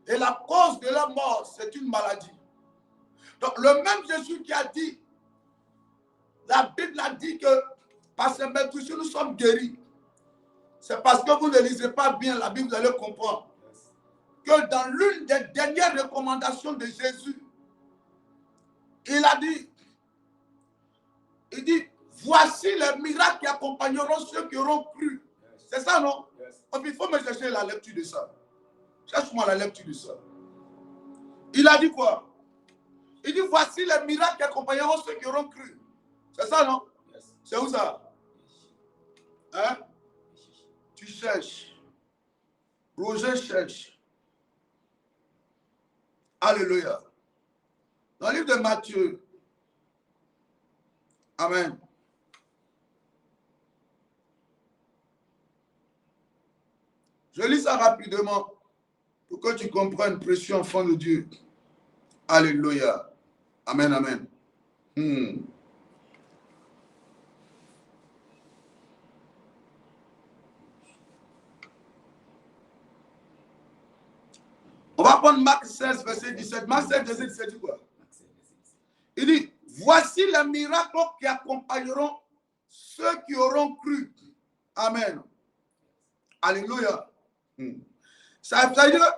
Et la cause de la mort, c'est une maladie. Donc le même Jésus qui a dit, la Bible a dit que par ses maîtres nous sommes guéris. C'est parce que vous ne lisez pas bien la Bible, vous allez comprendre que dans l'une des dernières recommandations de Jésus, il a dit, voici les miracles qui accompagneront ceux qui auront cru. C'est ça, non? Il faut me chercher la lecture de ça. Cherche-moi la lecture de ça. Il a dit quoi? Il dit, voici les miracles qui accompagneront ceux qui auront cru. C'est ça, non? C'est où ça? Hein? Tu cherches. Roger cherche. Alléluia. Dans le livre de Matthieu. Amen. Je lis ça rapidement pour que tu comprennes, précieux enfant de Dieu. Alléluia. Amen, amen. On va prendre Marc 16, verset 17. Marc 16, verset 17, dit quoi? Il dit, voici les miracles qui accompagneront ceux qui auront cru. Amen. Alléluia. Ça veut dire,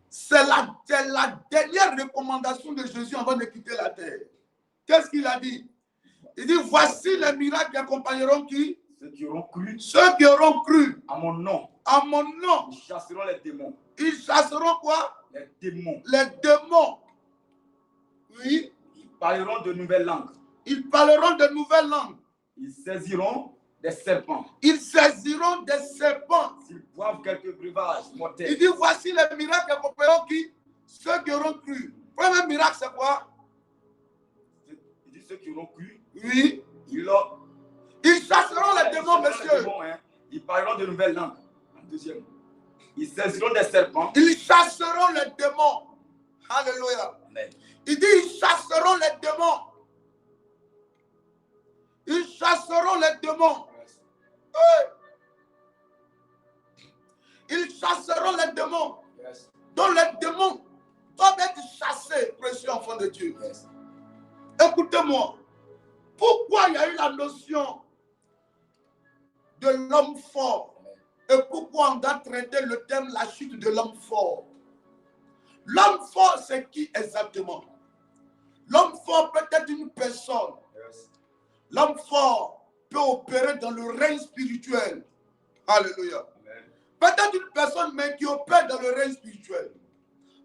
c'est la dernière recommandation de Jésus avant de quitter la terre. Qu'est-ce qu'il a dit? Il dit, voici les miracles qui accompagneront qui? Ceux qui auront cru. Ceux qui auront cru. À mon nom. À mon nom. Ils chasseront les démons. Ils chasseront quoi? Les démons. Les démons. Oui. Ils parleront de nouvelles langues. Ils parleront de nouvelles langues. Ils saisiront des serpents. Ils saisiront des serpents. S'ils boivent quelques breuvages mortels. Il dit, voici les miracles accompagnant qui? Ceux qui auront cru. Premier miracle, c'est quoi? Il dit ceux qui auront cru. Oui. Ils chasseront les démons, monsieur. Ils parleront de nouvelles langues. En deuxième. Ils saisiront des serpents. Ils chasseront les démons. Alléluia. Amen. Il dit, ils chasseront les démons. Ils chasseront les démons. Ils chasseront les démons. Donc les démons doivent être chassés, précieux enfant de Dieu. Écoutez-moi. Pourquoi il y a eu la notion de l'homme fort? Et pourquoi on doit traiter le thème la chute de l'homme fort? L'homme fort, c'est qui exactement? L'homme fort peut être une personne. L'homme fort peut opérer dans le règne spirituel. Alléluia. Peut-être une personne, mais qui opère dans le règne spirituel.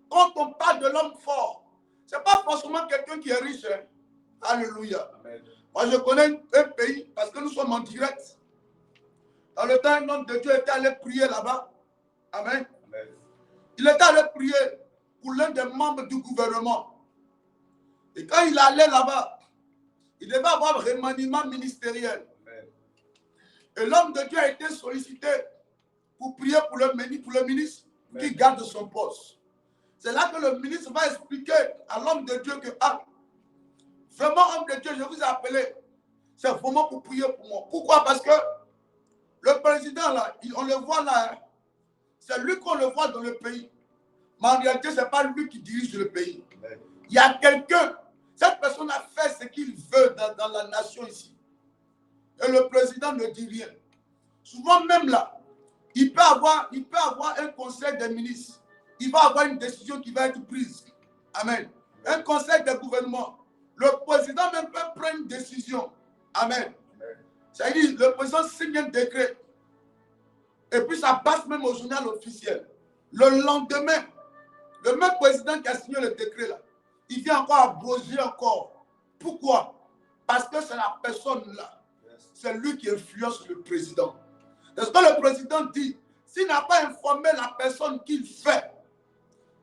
Quand on parle de l'homme fort, ce n'est pas forcément quelqu'un qui est riche. Hein? Alléluia. Amen. Moi, je connais un pays, parce que nous sommes en direct. Dans le temps, un homme de Dieu était allé prier là-bas. Amen. Amen. Il était allé prier pour l'un des membres du gouvernement. Et quand il allait là-bas, Il devait avoir un remaniement ministériel. Amen. Et l'homme de Dieu a été sollicité pour prier pour le ministre qui garde son poste. C'est là que le ministre va expliquer à l'homme de Dieu que, vraiment, homme de Dieu, je vous ai appelé. C'est vraiment pour prier pour moi. Pourquoi? Parce que le président, là, on le voit là, hein, c'est lui qu'on le voit dans le pays. Mais en réalité, ce n'est pas lui qui dirige le pays. Amen. Il y a quelqu'un, cette personne a fait ce qu'il veut dans la nation ici. Et le président ne dit rien. Souvent même là, il peut avoir un conseil des ministres. Il va avoir une décision qui va être prise. Amen. Un conseil de gouvernement. Le président même peut prendre une décision. Amen. C'est-à-dire, le président signe un décret. Et puis ça passe même au journal officiel. Le lendemain, le même président qui a signé le décret là, il vient encore abroger encore. Pourquoi? Parce que c'est la personne là. C'est lui qui influence le président. C'est ce que le président dit. S'il n'a pas informé la personne qu'il fait,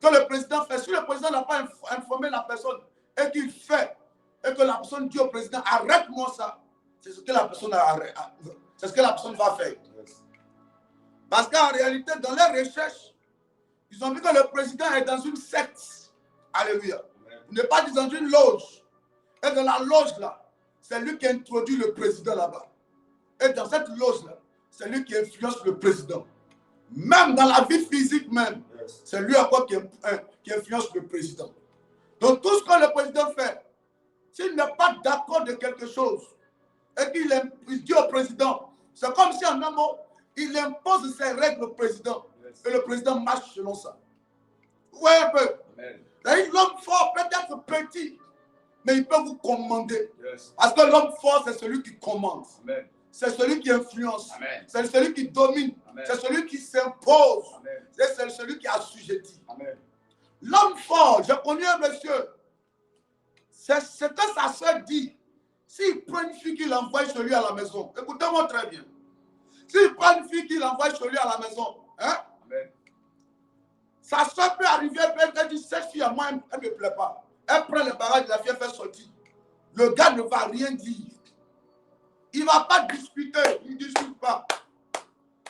que le président fait, si le président n'a pas informé la personne et qu'il fait, et que la personne dit au président, arrête-moi ça, c'est ce que la personne c'est ce que la personne va faire. Parce qu'en réalité, dans les recherches, ils ont vu que le président est dans une secte. Alléluia. Il n'est pas dans une loge. Et dans la loge là, c'est lui qui introduit le président là-bas. Et dans cette loge-là, c'est lui qui influence le président. Même dans la vie physique même, c'est lui encore qui influence le président. Donc tout ce que le président fait, s'il n'est pas d'accord de quelque chose, et qu'il dit au président, c'est comme si en un mot, il impose ses règles au président. Et le président marche selon ça. Vous voyez un peu? L'homme fort peut être petit, mais il peut vous commander. Parce que l'homme fort, c'est celui qui commande. C'est celui qui influence. C'est celui qui domine. C'est celui qui s'impose. C'est celui qui assujettit. L'homme fort, je connais un monsieur. C'est ce que sa soeur dit. S'il prend une fille qu'il envoie chez lui à la maison, écoutez-moi très bien. S'il prend une fille qu'il envoie chez lui à la maison, hein? Sa soeur peut arriver, elle dit, cette fille à moi, elle ne me plaît pas. Elle prend le barrage de la fille, elle fait sortir. Le gars ne va rien dire. Il ne va pas discuter, il ne discute pas.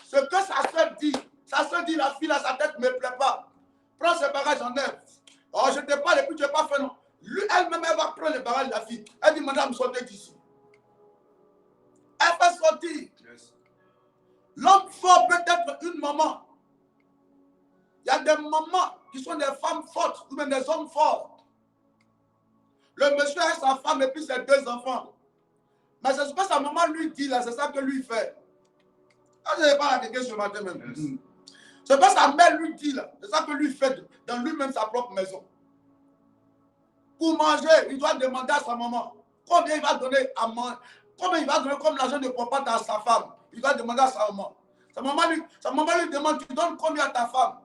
Ce que sa soeur dit, la fille à sa tête ne me plaît pas. Prends ce barrage en neuf. Oh, je te parle et puis tu n'as pas fait non. Lui, elle-même, elle va prendre le barrage de la fille. Elle dit, madame, sortez d'ici. Elle fait sortir. L'homme fort peut être une maman. Il y a des mamans qui sont des femmes fortes ou même des hommes forts. Le monsieur a sa femme et puis ses deux enfants. Mais c'est ce que sa maman lui dit là, c'est ça que lui fait. Je n'ai pas la quelqu'un ce matin même. C'est ce que sa mère lui dit là, c'est ça que lui fait dans lui-même sa propre maison. Pour manger, il doit demander à sa maman combien il va donner à manger, combien il va donner comme l'argent de papa à sa femme. Il va demander à sa maman. Sa maman lui demande, tu donnes combien à ta femme?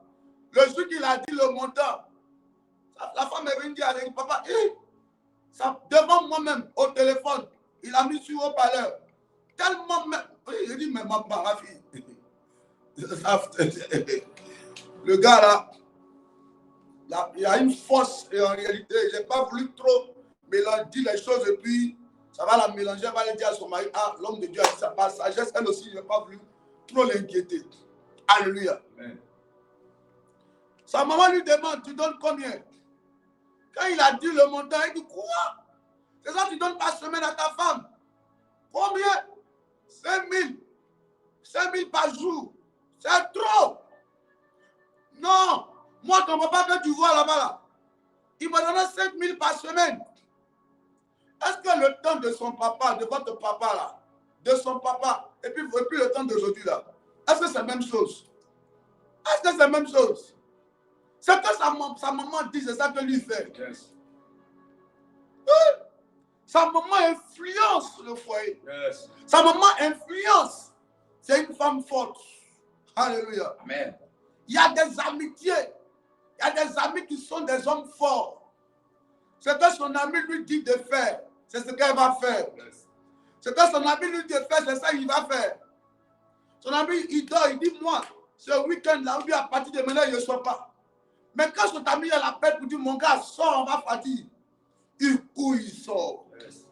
Le jour qu'il a dit le montant, la femme est venue dire à lui, papa, devant moi-même, au téléphone, il a mis sur haut-parleur. Tellement même. Il dit, mais ma fille. Le gars là, il a une force et en réalité, je n'ai pas voulu trop mélanger les choses et puis ça va la mélanger, elle va le dire à son mari, l'homme de Dieu a dit ça par sagesse, elle aussi, je n'ai pas voulu trop l'inquiéter. Alléluia. Amen. Sa maman lui demande, tu donnes combien? Quand il a dit le montant, il dit, quoi? C'est ça que tu donnes par semaine à ta femme? Combien? 5 000. 5 000 par jour. C'est trop. Non. Moi, ton papa que tu vois là-bas, là, il m'a donné 5 000 par semaine. Est-ce que le temps de son papa, de votre papa là, de son papa, et puis le temps d'aujourd'hui là, est-ce que c'est la même chose? Est-ce que c'est la même chose? C'est que sa maman dit, c'est ça que lui fait. Yes. Sa maman influence le foyer. Yes. Sa maman influence. C'est une femme forte. Alléluia. Amen. Il y a des amitiés. Il y a des amis qui sont des hommes forts. Ce que son ami lui dit de faire, c'est ce qu'elle va faire. Yes. Ce que son ami lui dit de faire, c'est ça qu'il va faire. Son ami, il dort, il dit, moi, ce week-end-là, ou bien à partir de maintenant, je ne sors pas. Mais quand son ami l'appelle pour dire, mon gars, sors, on va partir. Il court, il sort. Yes.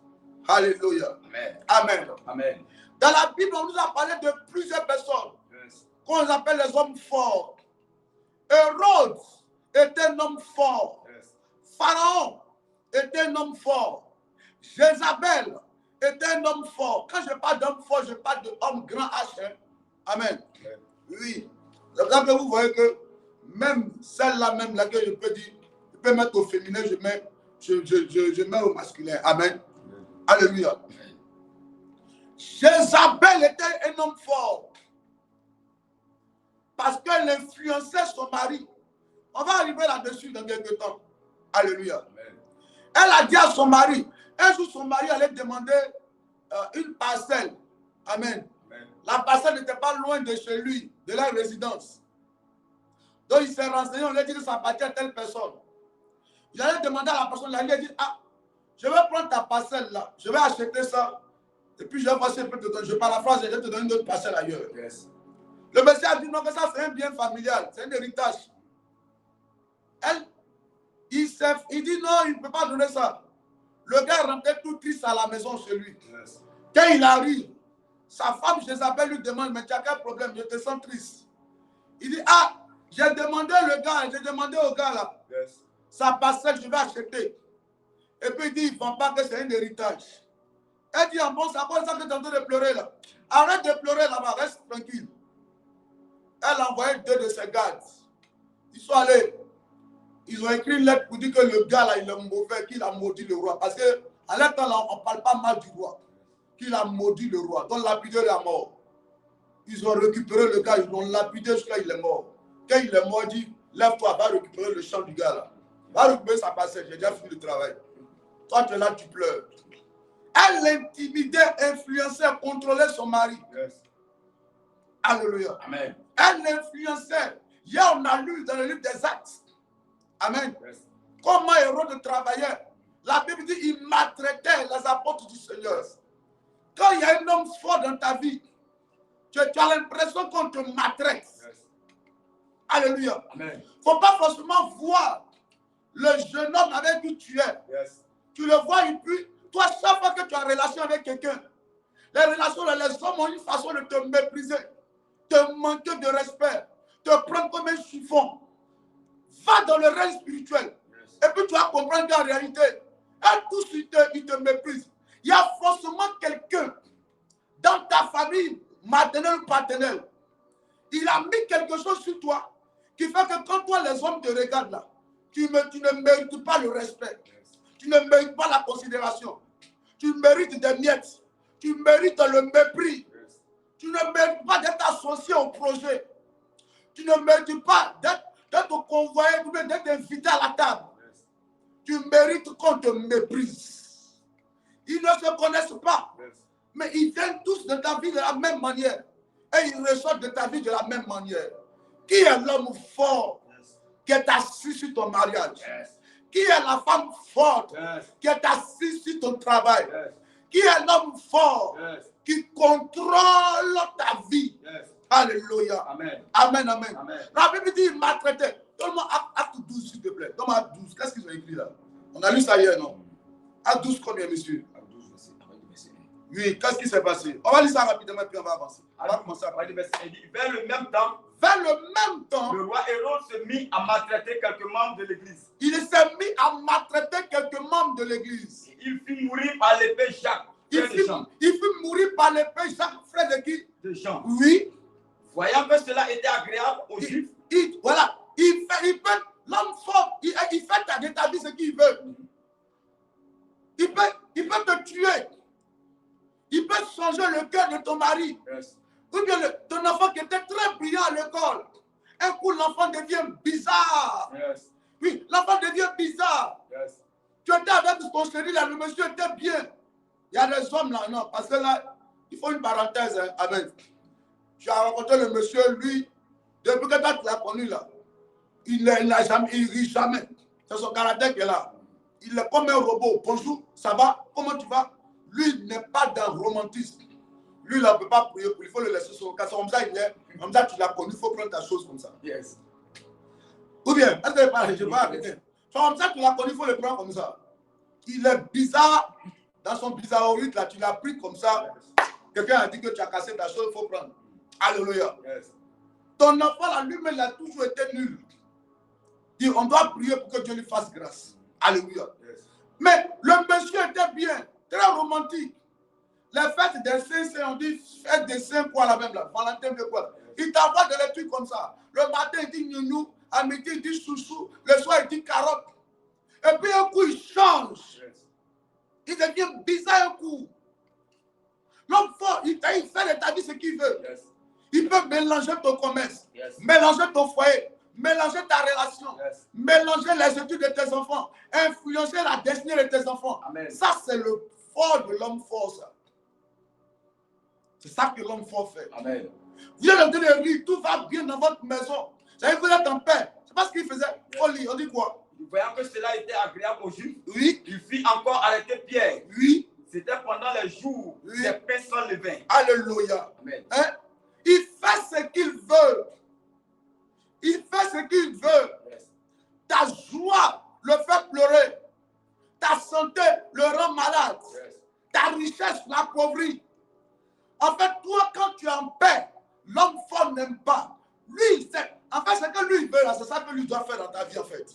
Alléluia. Amen. Amen. Amen. Dans la Bible, on nous a parlé de plusieurs personnes Yes. qu'on appelle les hommes forts. Hérode était un homme fort. Yes. Pharaon était un homme fort. Jézabel était un homme fort. Quand je parle d'homme fort, je parle d'homme grand H. Hein? Amen. Amen. Oui. C'est pour ça que vous voyez que même celle-là, même laquelle je peux dire, je peux mettre au féminin, je mets au masculin. Amen. Amen. Alléluia. Amen. Jézabel était un homme fort. Parce qu'elle influençait son mari. On va arriver là-dessus dans quelques temps. Alléluia. Amen. Elle a dit à son mari, un jour son mari allait demander une parcelle. Amen. Amen. La parcelle n'était pas loin de chez lui, de la résidence. Donc il s'est renseigné, on lui a dit que ça appartient à telle personne. Il allait demander à la personne, il lui a dit, ah, je vais prendre ta parcelle là, je vais acheter ça, et puis je vais voir si je peux te donner, je paraphrase, je vais te donner une autre parcelle ailleurs. Yes. Le monsieur a dit non, que ça c'est un bien familial, c'est un héritage. Il dit non, il ne peut pas donner ça. Le gars rentrait tout triste à la maison chez lui. Yes. Quand il arrive, sa femme Jézabel lui demande, mais tu as quel problème? Je te sens triste. Il dit, ah, j'ai demandé au gars là, Yes. sa parcelle, je vais acheter. Et puis il dit, il ne vend pas que c'est un héritage. Elle dit, ah bon, c'est à cause de ça que tu es en train de pleurer là. Arrête de pleurer là-bas, reste tranquille. Elle a envoyé 2 de ses gardes. Ils sont allés. Ils ont écrit une lettre pour dire que le gars là, il est mauvais, qu'il a maudit le roi. Parce qu'à l'instant là, on ne parle pas mal du roi. Qu'il a maudit le roi. Donc lapidé est mort. Ils ont récupéré le gars, ils l'ont lapidé jusqu'à il est mort. Quand il est mort, il dit, lève-toi, va récupérer le champ du gars là. Va récupérer sa parcelle, j'ai déjà fini le travail. Toi tu es là, tu pleures. Elle l'intimidait, influençait, contrôlait son mari. Yes. Alléluia. Amen. Elle l'influençait. Hier, on a lu dans le livre des Actes. Amen. Yes. Comment Hérode travaillait. La Bible dit il maltraitait les apôtres du Seigneur. Quand il y a un homme fort dans ta vie, tu as l'impression qu'on te maltraite. Yes. Alléluia. Amen. Il ne faut pas forcément voir le jeune homme avec qui tu es. Yes. Tu le vois et puis, toi, chaque fois que tu as une relation avec quelqu'un, les relations, les hommes ont une façon de te mépriser, te manquer de respect, te prendre comme un chiffon. Va dans le règne spirituel. Yes. Et puis tu vas comprendre qu'en réalité, tous ils te méprisent. Il y a forcément quelqu'un dans ta famille, maternelle ou paternelle. Il a mis quelque chose sur toi qui fait que quand toi, les hommes te regardent là, tu ne mérites pas le respect. Yes. Tu ne mérites pas la considération. Tu mérites des miettes. Tu mérites le mépris. Yes. Tu ne mérites pas d'être associé au projet. Tu ne mérites pas d'être convoyé, d'être invité à la table. Yes. Tu mérites qu'on te méprise. Ils ne se connaissent pas, Yes. mais ils viennent tous de ta vie de la même manière. Et ils ressortent de ta vie de la même manière. Qui est l'homme fort Yes. qui est assis sur ton mariage? Yes. Qui est la femme forte Yes. qui est assise sur ton travail? Yes. Qui est l'homme fort Yes. qui contrôle ta vie? Yes. Alléluia. Amen. Amen, amen. Amen. La Bible dit, il maltraitait. Donne-moi acte 12, s'il te plaît. Donne-moi acte 12. Qu'est-ce qu'ils ont écrit là? On a lu ça hier, non? Acte 12, combien, monsieur? Acte 12, verset 1. Oui, qu'est-ce qui s'est passé? On va lire ça rapidement et puis on va avancer. On va commencer à parler. Verset 1 dit, vers le même temps, Vers le même temps, le roi Hérode se mit à maltraiter quelques membres de l'église. il s'est mis à maltraiter quelques membres de l'église. Il fit mourir par l'épée Jacques, Il frère de fit Jean. mourir par l'épée Jacques, frère de qui? De Jean. Oui. Voyant que cela était agréable aux Juifs, Voilà. L'homme fort, il fait de ta vie ce qu'il veut. Il peut te tuer. Il peut changer le cœur de ton mari. yes. Ou bien ton enfant qui était très brillant à l'école. Un coup, l'enfant devient bizarre. Yes. Oui, l'enfant devient bizarre. Yes. Tu étais avec ton chéri là, le monsieur était bien. Il y a des hommes là, non, parce que là, il faut une parenthèse. Hein. Amen. Tu as rencontré le monsieur, lui, depuis que tu l'as connu là, il rit jamais. C'est son caractère qui est là. Il est comme un robot. Bonjour, ça va? Comment tu vas? Lui, il n'est pas dans le romantisme. Lui, là, on ne peut pas prier pour lui. Il faut le laisser sur le cas. Comme ça, il est. Comme ça, tu l'as connu. Il faut prendre ta chose comme ça. Yes. Ou bien, est-ce que je vais arrêter? Comme ça, tu l'as connu. Il faut le prendre comme ça. Il est bizarre. dans son bizarroïde, là, tu l'as pris comme ça. Quelqu'un a dit que tu as cassé ta chose, il faut prendre. Alléluia. Yes. Ton enfant, là, lui-même, il a toujours été nul. Dit, on doit prier pour que Dieu lui fasse grâce. Alléluia. Yes. Mais le monsieur était bien, très romantique. Les fêtes des saints, on dit fête des saints, quoi, la même, là. Valentin, de quoi. Il t'envoie des trucs comme ça. Le matin, il dit nounou. À midi, il dit chouchou. Le soir, il dit carotte. Et puis, un coup, il change. Yes. Il devient bizarre un coup. L'homme fort, il fait de ta vie ce qu'il veut. Yes. Il peut mélanger ton commerce, Yes. mélanger ton foyer, mélanger ta relation, Yes. mélanger les études de tes enfants, influencer la destinée de tes enfants. Amen. Ça, c'est le fort de l'homme fort, ça. C'est ça que l'homme fort fait. Amen. Vous êtes en train de rire, tout va bien dans votre maison. Vous savez, vous êtes en paix. C'est pas ce qu'il faisait. Folie, on dit quoi? Voyant que cela était agréable aux Juifs, Oui, il fit encore arrêter Pierre. oui, C'était pendant les jours Oui. des pains sans levain. alléluia. Amen. Hein? Il fait ce qu'il veut. Il fait ce qu'il veut. Yes. Ta joie le fait pleurer. Ta santé le rend malade. Yes. Ta richesse l'appauvrit. En fait, toi, quand tu es en paix, l'homme fort n'aime pas. Lui, en fait, ce que lui veut, là, c'est ça que lui doit faire dans ta vie, en fait.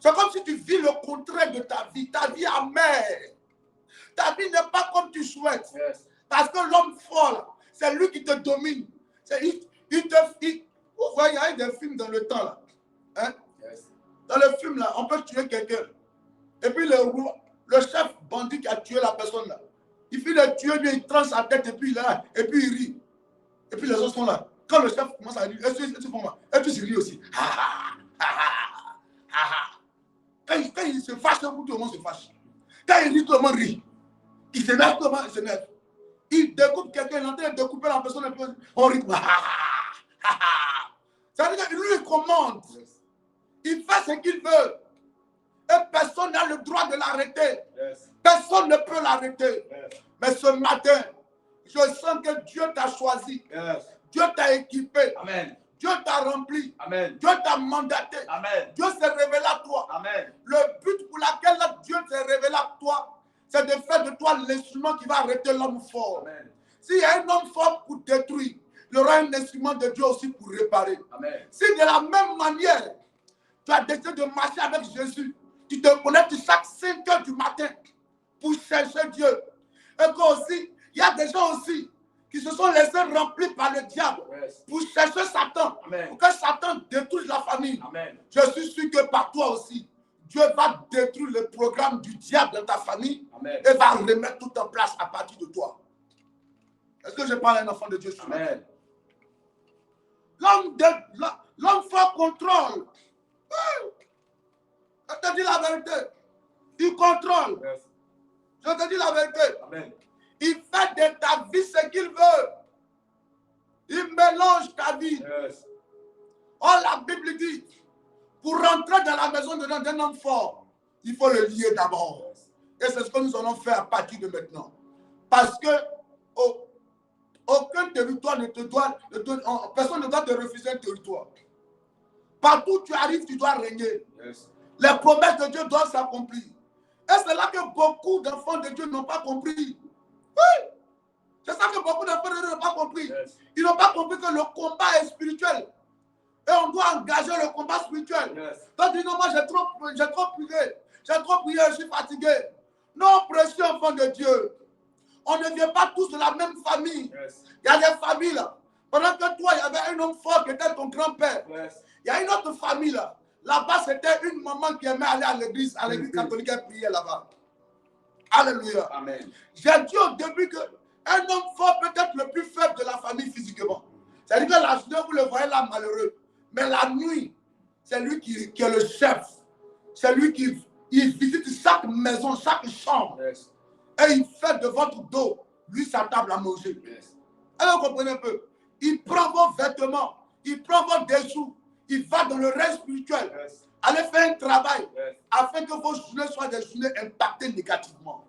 C'est comme si tu vis le contraire de ta vie amère. Ta vie n'est pas comme tu souhaites. Yes. Parce que l'homme fort, là, c'est lui qui te domine. Vous voyez, il y a des films dans le temps, là. Hein? Yes. Dans le film, là, on peut tuer quelqu'un. Et puis le chef bandit qui a tué la personne, là, il finit de tuer, lui, il tranche sa tête, et puis il est là, et puis il rit. Et puis les autres sont là. Quand le chef commence à rire, est-ce pour moi? Et puis il rit aussi. Quand il se fâche, tout le monde se fâche. Quand il rit, tout le monde rit. Il s'énerve, tout le monde s'énerve. Il découpe quelqu'un, il est en train de découper la personne, et puis on rit. Ça veut dire que lui, il commande. Il fait ce qu'il veut. Et personne n'a le droit de l'arrêter. Yes. Personne ne peut l'arrêter. Yes. Mais ce matin, je sens que Dieu t'a choisi. Yes. Dieu t'a équipé. Amen. Dieu t'a rempli. Amen. Dieu t'a mandaté. Amen. Dieu s'est révélé à toi. Amen. Le but pour lequel Dieu s'est révélé à toi, c'est de faire de toi l'instrument qui va arrêter l'homme fort. Amen. S'il y a un homme fort pour détruire, il y aura un instrument de Dieu aussi pour réparer. Amen. Si de la même manière, tu as décidé de marcher avec Jésus, tu te connectes chaque 5 heures du matin pour chercher Dieu. Et qu'aussi, il y a des gens aussi qui se sont laissés remplir par le diable Yes. pour chercher Satan, Amen. pour que Satan détruise la famille. Amen. Je suis sûr que par toi aussi, Dieu va détruire le programme du diable dans ta famille. Amen. Et va remettre tout en place à partir de toi. Est-ce que je parle à un enfant de Dieu? Amen. L'homme fort contrôle. Je te dis la vérité. Il contrôle. Yes. Je te dis la vérité. Amen. Il fait de ta vie ce qu'il veut. Il mélange ta vie. Yes. Oh, la Bible dit, pour rentrer dans la maison d'un homme fort, il faut le lier d'abord. Et c'est ce que nous allons faire à partir de maintenant. Parce que aucun territoire ne te doit, personne ne doit te refuser un territoire. Partout où tu arrives, tu dois régner. Yes. Les promesses de Dieu doivent s'accomplir. Et c'est là que beaucoup d'enfants de Dieu n'ont pas compris. Oui, c'est ça que beaucoup d'enfants de Dieu n'ont pas compris. Yes. Ils n'ont pas compris que le combat est spirituel. Et on doit engager le combat spirituel. Yes. Donc, dis non, moi j'ai trop prié. J'ai trop prié, je suis fatigué. Non, précieux enfant de Dieu. On ne vient pas tous de la même famille. Yes. Il y a des familles là. Pendant que toi, il y avait un homme fort qui était ton grand-père. Yes. Il y a une autre famille là. Là-bas, c'était une maman qui aimait aller à l'église catholique et prier là-bas. Alléluia. Amen. J'ai dit au début qu'un homme fort peut être le plus faible de la famille physiquement. C'est-à-dire que la journée, vous le voyez là malheureux. Mais la nuit, c'est lui qui est le chef. C'est lui qui visite chaque maison, chaque chambre. Yes. Et il fait de votre dos, lui, sa table à manger. Yes. Alors, vous comprenez un peu. Il prend vos vêtements, il prend vos dessous, il va dans le règne spirituel. Yes. Allez faire un travail Yes. afin que vos journées soient des journées impactées négativement.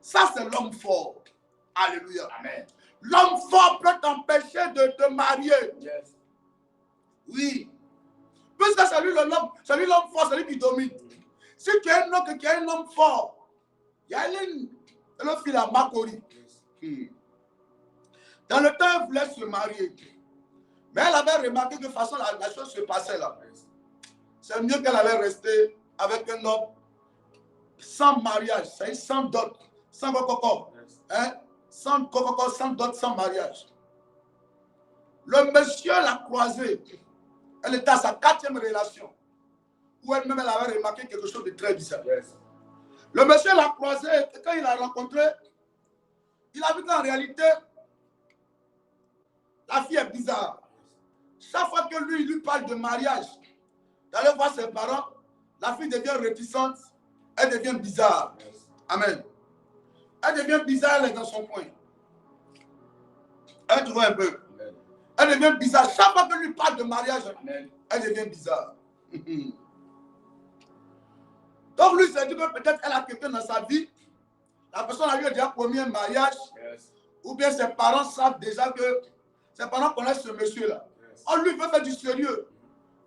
Ça, c'est l'homme fort. Alléluia. Amen. L'homme fort peut t'empêcher de te marier. Yes. Oui. Puisque c'est lui l'homme fort, c'est lui qui domine. Si tu es un homme qui est un homme fort, il y a Et le fils a Makori. Dans le temps, elle voulait se marier. Mais elle avait remarqué que de toute façon, la chose se passait là. C'est mieux qu'elle allait rester avec un homme sans mariage, c'est-à-dire sans dot, sans coco, hein? Sans coco, sans dot, sans mariage. Le monsieur l'a croisée. Elle était à sa 4e relation. Où elle-même elle avait remarqué quelque chose de très bizarre. Le monsieur l'a croisée et quand il l'a rencontré, il a vu qu'en réalité, la fille est bizarre. Chaque fois que lui parle de mariage, d'aller voir ses parents, la fille devient réticente, elle devient bizarre. Amen. Elle devient bizarre, elle est dans son coin. Elle voit un peu. Elle devient bizarre. Chaque fois que lui parle de mariage, elle devient bizarre. Donc lui s'est dit que peut-être elle a quelqu'un dans sa vie, la personne a eu déjà promis un mariage, ou bien ses parents savent déjà que ses parents connaissent ce monsieur-là. On lui veut faire du sérieux.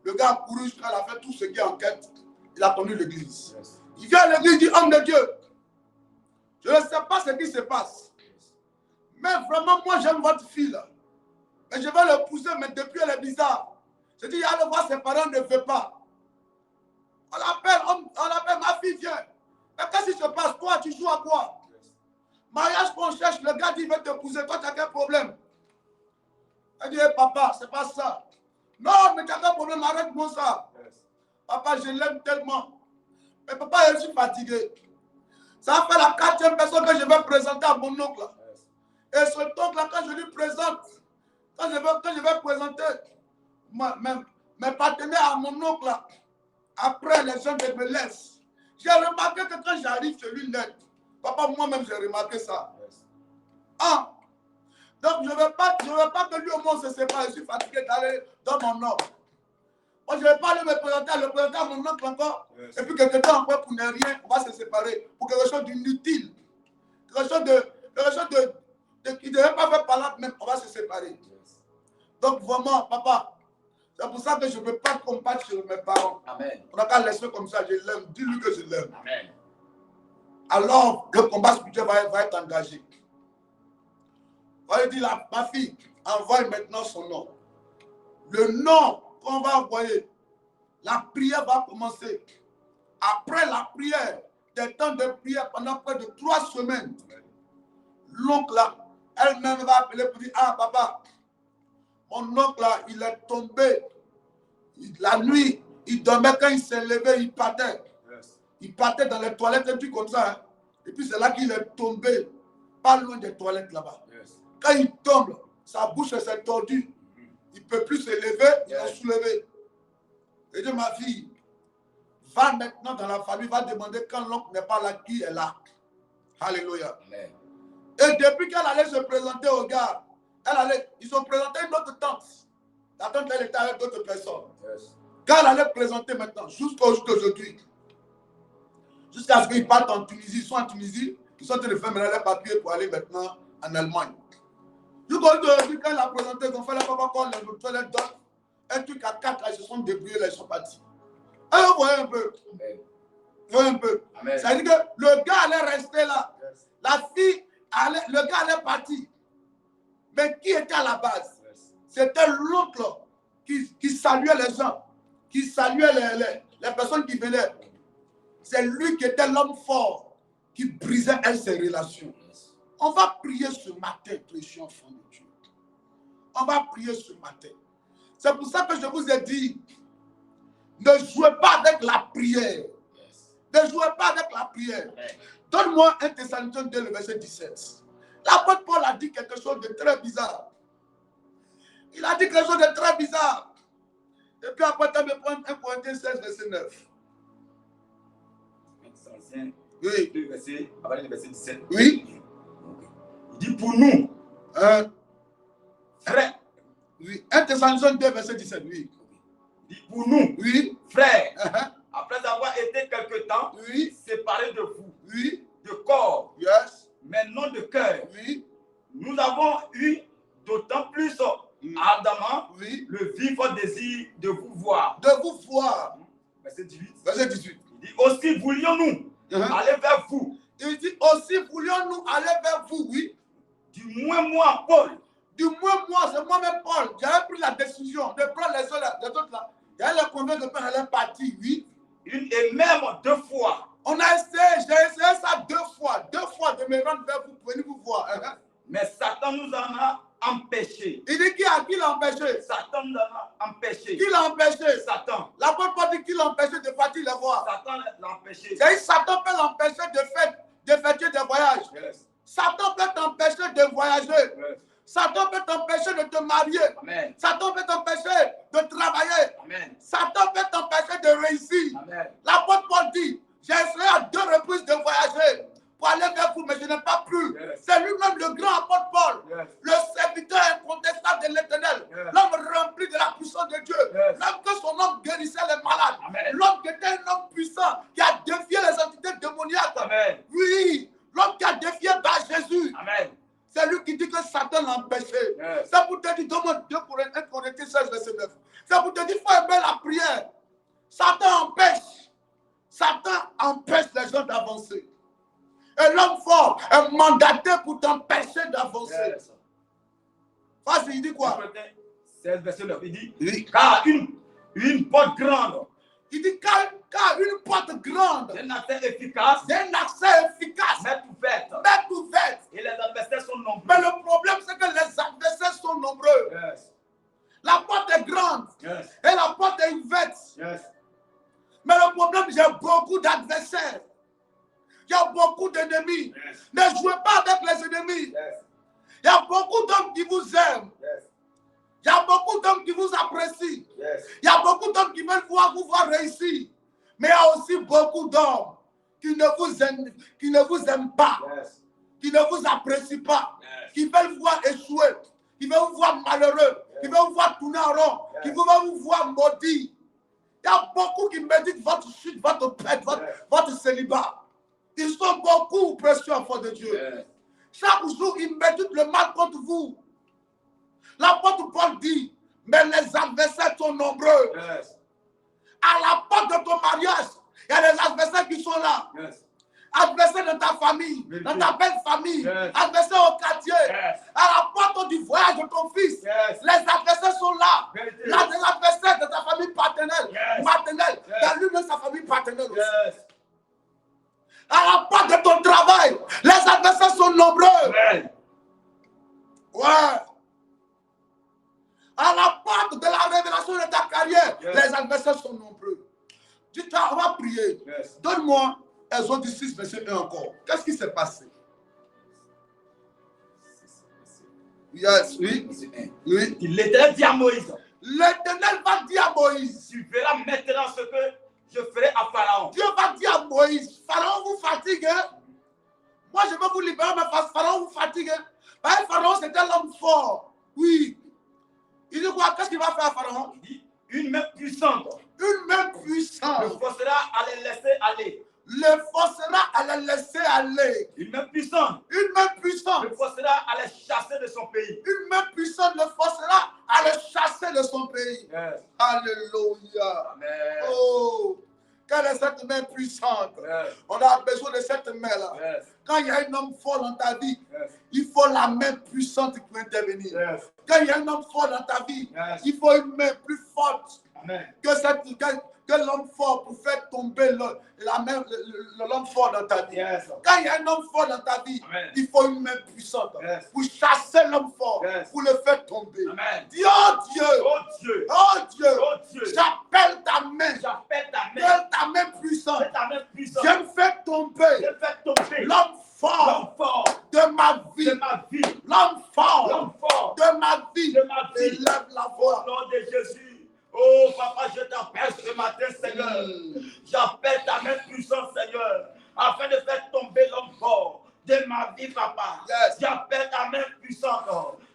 Le gars a couru jusqu'à la fin, tout ce qui est en quête, il a connu l'église. Il vient à l'église, il dit, homme de Dieu, je ne sais pas ce qui se passe, mais vraiment, moi j'aime votre fille là. Mais je vais l'épouser, mais depuis elle est bizarre. Je dis, allez voir ses parents, ne veut pas. On l'appelle, ma fille vient. Mais qu'est-ce qui se passe? Toi, tu joues à quoi? Mariage qu'on cherche, le gars dit, il veut t'épouser, toi tu as quel problème? Elle dit, hey, papa, c'est pas ça. Non, mais tu as quel problème, arrête-moi ça. Papa, je l'aime tellement. Mais papa, je suis fatigué. Ça fait la 4e personne que je vais présenter à mon oncle. Et ce oncle-là, quand je lui présente, quand je vais présenter mes partenaires à mon oncle, là, après les gens me laissent. J'ai remarqué que quand j'arrive chez lui net, papa, moi-même, j'ai remarqué ça. Ah, donc je ne veux pas que lui au moins se sépare. Je suis fatigué d'aller dans mon oncle. Moi, je ne vais pas aller me présenter à mon oncle encore. Et puis, quelque temps après, pour ne rien, on va se séparer. Pour quelque chose d'inutile. Quelque chose qui ne devait pas faire par là, même, on va se séparer. Donc, vraiment, papa, c'est pour ça que je ne peux pas combattre sur mes parents. Amen. On n'a qu'à laisser comme ça, je l'aime. Dis-lui que je l'aime. Alors, le combat spirituel va être engagé. On va lui dire, ma fille, envoie maintenant son nom. Le nom qu'on va envoyer, la prière va commencer. Après la prière, des temps de prière pendant près de 3 semaines, l'oncle là, elle-même va appeler pour dire, ah papa, mon oncle là, il est tombé. La nuit, il dormait, quand il s'est levé, il partait. Il partait dans les toilettes, un truc comme ça. Hein. Et puis c'est là qu'il est tombé, pas loin des toilettes là-bas. Quand il tombe, sa bouche s'est tordue. Il ne peut plus se lever, il est soulevé. Et dit, ma fille, va maintenant dans la famille, va demander quand l'oncle n'est pas là, qui est là. Alléluia. Et depuis qu'elle allait se présenter au gars, ils ont présenté une autre tante. La tante, elle était avec d'autres personnes. Quand elle allait présenter maintenant, jusqu'à aujourd'hui, jusqu'à ce qu'ils partent en Tunisie, ils sont en Tunisie, ils sont en train de faire maintenant les papiers pour aller maintenant en Allemagne. Jusqu'à aujourd'hui, quand elle a présenté, ils ont fait les papas, les d'autres, un truc à 4, ils se sont débrouillés, là, ils sont partis. Alors, vous voyez un peu. Vous voyez un peu. C'est-à-dire que le gars allait rester là. La fille, le gars allait partir. Mais qui était à la base? C'était l'oncle qui saluait les gens, qui saluait les personnes qui venaient. C'est lui qui était l'homme fort, qui brisait ses relations. On va prier ce matin, précieux enfant de Dieu. On va prier ce matin. C'est pour ça que je vous ai dit, ne jouez pas avec la prière. Ne jouez pas avec la prière. Donne-moi 1 Thessaloniciens 2, le verset 17. L'apôtre Paul a dit quelque chose de très bizarre. Il a dit quelque chose de très bizarre. Et puis après, tu me prends 1 Corinthiens 16, verset 9. Oui. Le verset 17. Oui. Il dit pour nous, frères. Oui. 1 Thessaloniciens 2, verset 17. Oui. Il dit pour nous, oui. frères, après avoir été quelque temps séparés de vous, de corps, mais non de cœur, nous avons eu d'autant plus ardemment le vif désir de vous voir. De vous voir. Verset 18. Verset 18. Il dit aussi, voulions-nous aller vers vous Il dit aussi, voulions-nous aller vers vous, oui. Du moins moi, Paul, Du moins, moi, c'est moi-même, Paul. J'avais pris la décision de prendre les autres là. J'allais les convaincre de prendre leur partie, oui. une et même 2 fois. On a essayé, j'ai essayé ça 2 fois. 2 fois de me rendre vers vous, venez vous voir. Mais Satan nous en a empêchés. Il dit qui l'a empêché? Satan nous en a empêchés. Qui l'a empêché? Satan. L'apôtre Paul dit qui l'a empêché de partir les voir. Satan l'a empêché. C'est Satan peut l'empêcher d'effectuer des voyages. Yes. Satan peut t'empêcher de voyager. Yes. Satan peut t'empêcher de te marier. Amen. Satan peut t'empêcher de travailler. Amen. Satan peut t'empêcher de réussir. Amen. L'apôtre Paul dit, j'ai essayé à 2 reprises de voyager pour aller vers vous, mais je n'ai pas pu. Yes. C'est lui-même le grand apôtre Paul, Yes. le serviteur incontestable de l'Éternel, Yes. l'homme rempli de la puissance de Dieu, Yes. l'homme que son nom guérissait les malades, Amen. l'homme qui était un homme puissant, qui a défié les entités démoniaques. Amen. Oui, l'homme qui a défié par Jésus. Amen. C'est lui qui dit que Satan l'a empêché. Yes. C'est pour te dire, demande 2 Corinthiens 16, verset 9. C'est pour te dire, il faut aimer la prière. Satan empêche les gens d'avancer. Et l'homme fort est mandaté pour t'empêcher d'avancer. Yes. Vas-y, il dit quoi? 16, verset 9, il dit, Oui. car une porte grande, Il dit, car une porte grande, un accès efficace, un accès efficace, mais ouverte, mais ouverte. et les adversaires sont nombreux. Mais le problème, c'est que les adversaires sont nombreux. Yes. La porte est grande Yes. et la porte est ouverte. Yes. Mais le problème, j'ai beaucoup d'adversaires. Il y a beaucoup d'ennemis. Yes. Ne jouez pas avec les ennemis. Yes. Il y a beaucoup d'hommes qui vous aiment. Yes. Il y a beaucoup d'hommes qui vous apprécient. Yes. Il y a beaucoup d'hommes qui veulent vous voir réussir. Mais il y a aussi beaucoup d'hommes qui ne vous aiment pas, Yes. qui ne vous apprécient pas, Yes. qui veulent vous voir échouer, qui veulent vous voir malheureux, qui veulent vous voir tourner en rond, qui veulent vous voir maudit. Il y a beaucoup qui méditent votre chute, votre perte, votre célibat. Ils sont beaucoup précieux enfants de Dieu. Yes. Chaque jour, ils méditent le mal contre vous. L'apôtre Paul dit, mais les adversaires sont nombreux. Yes. À la porte de ton mariage, il y a des adversaires qui sont là. Yes. Adversaires dans ta famille, dans ta belle famille, Yes. adversaires au quartier, Yes. à la porte du voyage de ton fils. Yes. Les adversaires sont là. Vérité. Là, des adversaires de ta famille paternelle, Yes. maternelle, Yes. dans lui-même sa famille paternelle aussi. Yes. À la porte de ton travail, les adversaires sont nombreux. Amen. Ouais. À la porte de la révélation de ta carrière, Yes. les adversaires sont nombreux. Dis-toi, on va prier. Yes. Donne-moi Exode 6, verset 1 encore. Qu'est-ce qui s'est passé? Yes, oui. Oui. L'Éternel dit à Moïse, L'Éternel va dire à Moïse. tu verras maintenant ce que je ferai à Pharaon. Dieu va dire à Moïse, Pharaon vous fatigue. Hein? Moi, je vais vous libérer, mais Pharaon vous fatigue. Hein? Parce que Pharaon, c'était l'homme fort. Oui. Il dit quoi? Qu'est-ce qu'il va faire à Pharaon? Il dit, une main puissante Une main le puissante forcera à les laisser aller. le forcera à les laisser aller. Une main puissante Une main puissante. le forcera à les chasser de son pays. Une main puissante le forcera à le chasser de son pays. Yes. Alléluia. Amen. Oh, quelle est cette main puissante? Yes. On a besoin de cette main-là. Yes. Quand il y a un homme fort dans ta vie, Yes. il faut la main puissante pour intervenir. Yes. Quand il y a un homme fort dans ta vie, Yes. il faut une main plus forte Amen. que l'homme fort pour faire tomber l'homme fort dans ta vie. Yes. Quand il y a un homme fort dans ta vie, Amen. il faut une main puissante Yes. pour chasser l'homme fort, Yes. pour le faire tomber. Amen. Dis, oh Dieu, Oh Dieu. oh Dieu, Oh Dieu. j'appelle ta main, J'appelle ta main. j'appelle ta main puissante. C'est ta main puissante. Je me fais tomber Je fais tomber l'homme fort l'homme fort de ma vie, de ma vie. l'homme fort L'homme fort de ma vie. de ma vie. Élève la Au voix. nom de Jésus. Oh papa, je t'appelle ce matin, Seigneur. J'appelle ta main puissante, Seigneur, afin de faire tomber l'homme fort de ma vie, papa. Yes. J'appelle ta main puissante.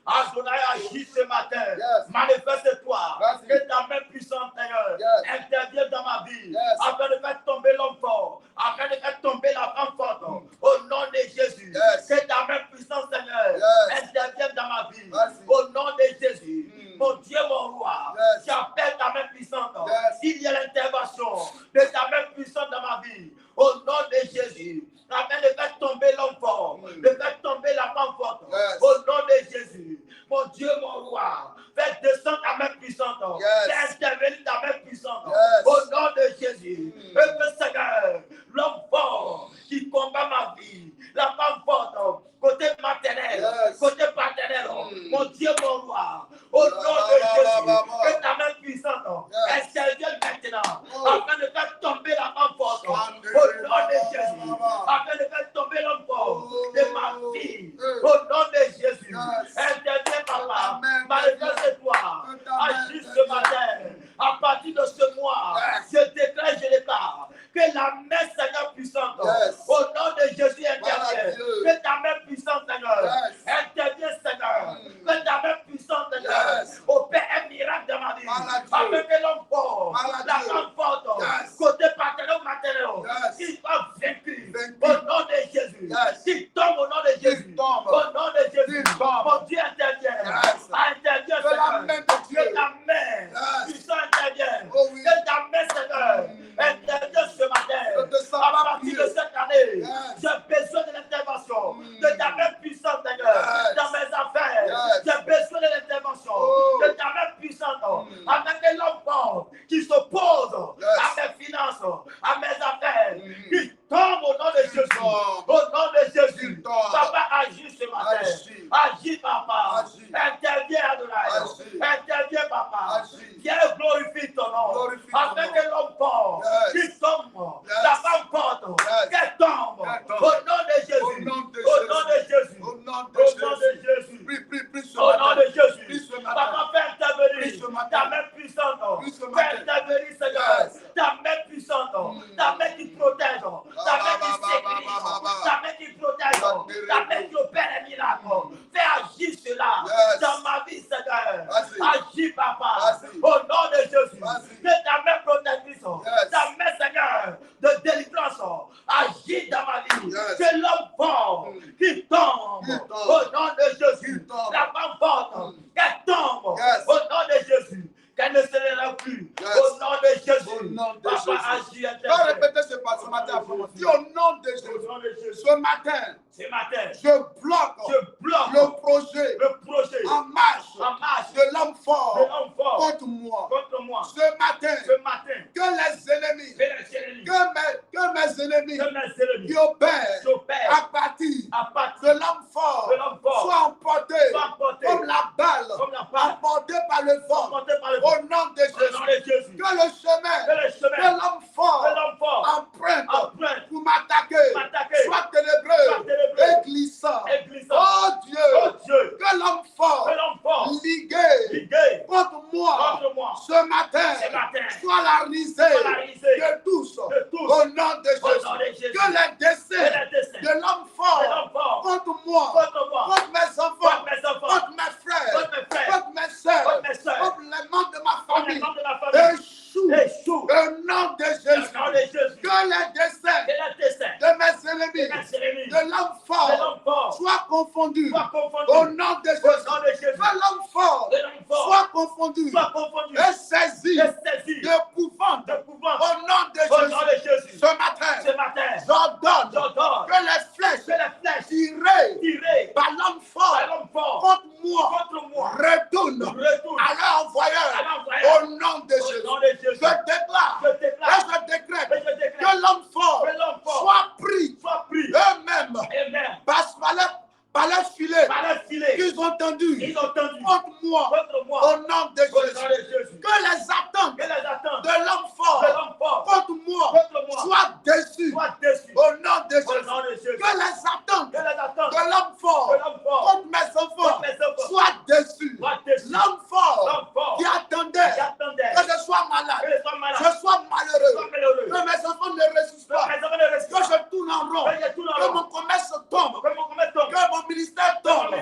Adonai, agis ce matin. Yes. Manifeste-toi. Vas-y. Que ta main puissante, Seigneur, Yes. intervienne dans ma vie. Yes. Afin de faire tomber l'homme fort. Afin de faire tomber la femme forte. Au nom de Jésus. Yes. Que ta main puissante, Seigneur, Yes. intervienne dans ma vie. Vas-y. Au nom de Jésus. Mon Dieu, mon roi. Yes. J'appelle ta main puissante. Yes. Il y a l'intervention de ta main puissante dans ma vie. Au nom de Jésus. Afin de faire maintenant, afin de faire tomber la main forte. Au nom de Jésus, afin de faire tomber l'homme fort de ma vie. Au nom de Jésus, interviens, papa. Manifeste-toi. Agis ce matin. À partir de ce mois, je déclare, je déclare que la main, Seigneur, puissante, au nom de Jésus, intervient. Que ta main puissante, Seigneur, intervient, Seigneur. Que ta main puissante, Seigneur, opère un miracle dans ma vie. Afin que l'homme fort, la femme forte, côté paternel ou maternel, qu'il soit vaincu. Au nom de Jésus. Qu'il tombe au nom de Jésus. Au nom de Jésus. Mon Dieu intervient. Intervient, Seigneur. Que ta main puissante intervienne. Que ta main, Seigneur, intervient ce matin. À partir de cette année, j'ai besoin de l'intervention de ta main puissante, Seigneur, dans mes affaires. J'ai besoin de l'intervention de ta main puissante, avec l'homme fort qui s'oppose à mes finances, à mes affaires, qui tombe au nom de Jésus. Au nom de Jésus. Papa, agis ce matin. Agis, papa. Interviens, Adonai. Interviens, papa. Viens glorifier ton nom. Afin que l'homme fort qui tombe, la femme forte, qu'elle tombe. Au nom de Jésus. Au nom de Jésus. Au nom de Jésus. Au nom de Jésus. Papa, fais intervenir ta main puissante. Fais intervenir, Seigneur, ta main puissante. Ta main qui protège. Ta main qui sécurise. Ta main qui protège. Ta main qui opère les miracles. Fais agir cela dans ma vie, Seigneur. Agis, papa. Au nom de Jésus. Que ta main protectrice, ta main, Seigneur, de délivrance, agis dans ma vie. Que l'homme fort qui tombe au nom de Jésus. La femme forte, qu'elle tombe au nom de Jésus. Qu'elle ne se lève plus. Au nom de Jésus. Papa, agis. Je vais répéter ce matin. Dis au nom de Jésus. Ce matin, je bloque le projet en marche de l'homme fort contre moi. Ce matin, que les ennemis, que mes ennemis qui opèrent à partir de l'homme fort soient emportés comme la balle emportée par le vent. Au nom de Jésus. Que le chemin de l'homme fort emprunte pour m'attaquer soit ténébreux et glissant. Oh Dieu, que l'homme fort ligué contre moi ce matin soit la risée de tous. Au nom de Jésus. Que les décès de l'homme fort contre moi, contre mes enfants, contre mes frères, contre mes soeurs, contre les membres de ma famille, échoue. Au nom de Jésus. Que les décès de mes ennemis, de l'homme fort, soient confondus. Au nom de Jésus. Que l'homme fort soit confondu et saisi d'épouvante. Au nom de Jésus. Ce matin, j'ordonne que les flèches tirées par l'homme fort contre moi retournent à leur envoyeur. Au nom de Jésus. Je déclare et je décrète que l'homme fort soit pris eux-mêmes par les filets qu'ils ont tendus contre moi. Au nom de Jésus. Que les attentes de l'homme fort contre moi soient déçues. Au nom de Jésus. Que les attentes de l'homme fort contre mes enfants soient déçues. L'homme fort qui attendait que je sois malade, je sois malheureux, que mes enfants ne réussissent pas, que je tourne en rond, que mon commerce tombe, que mon ministère tombe,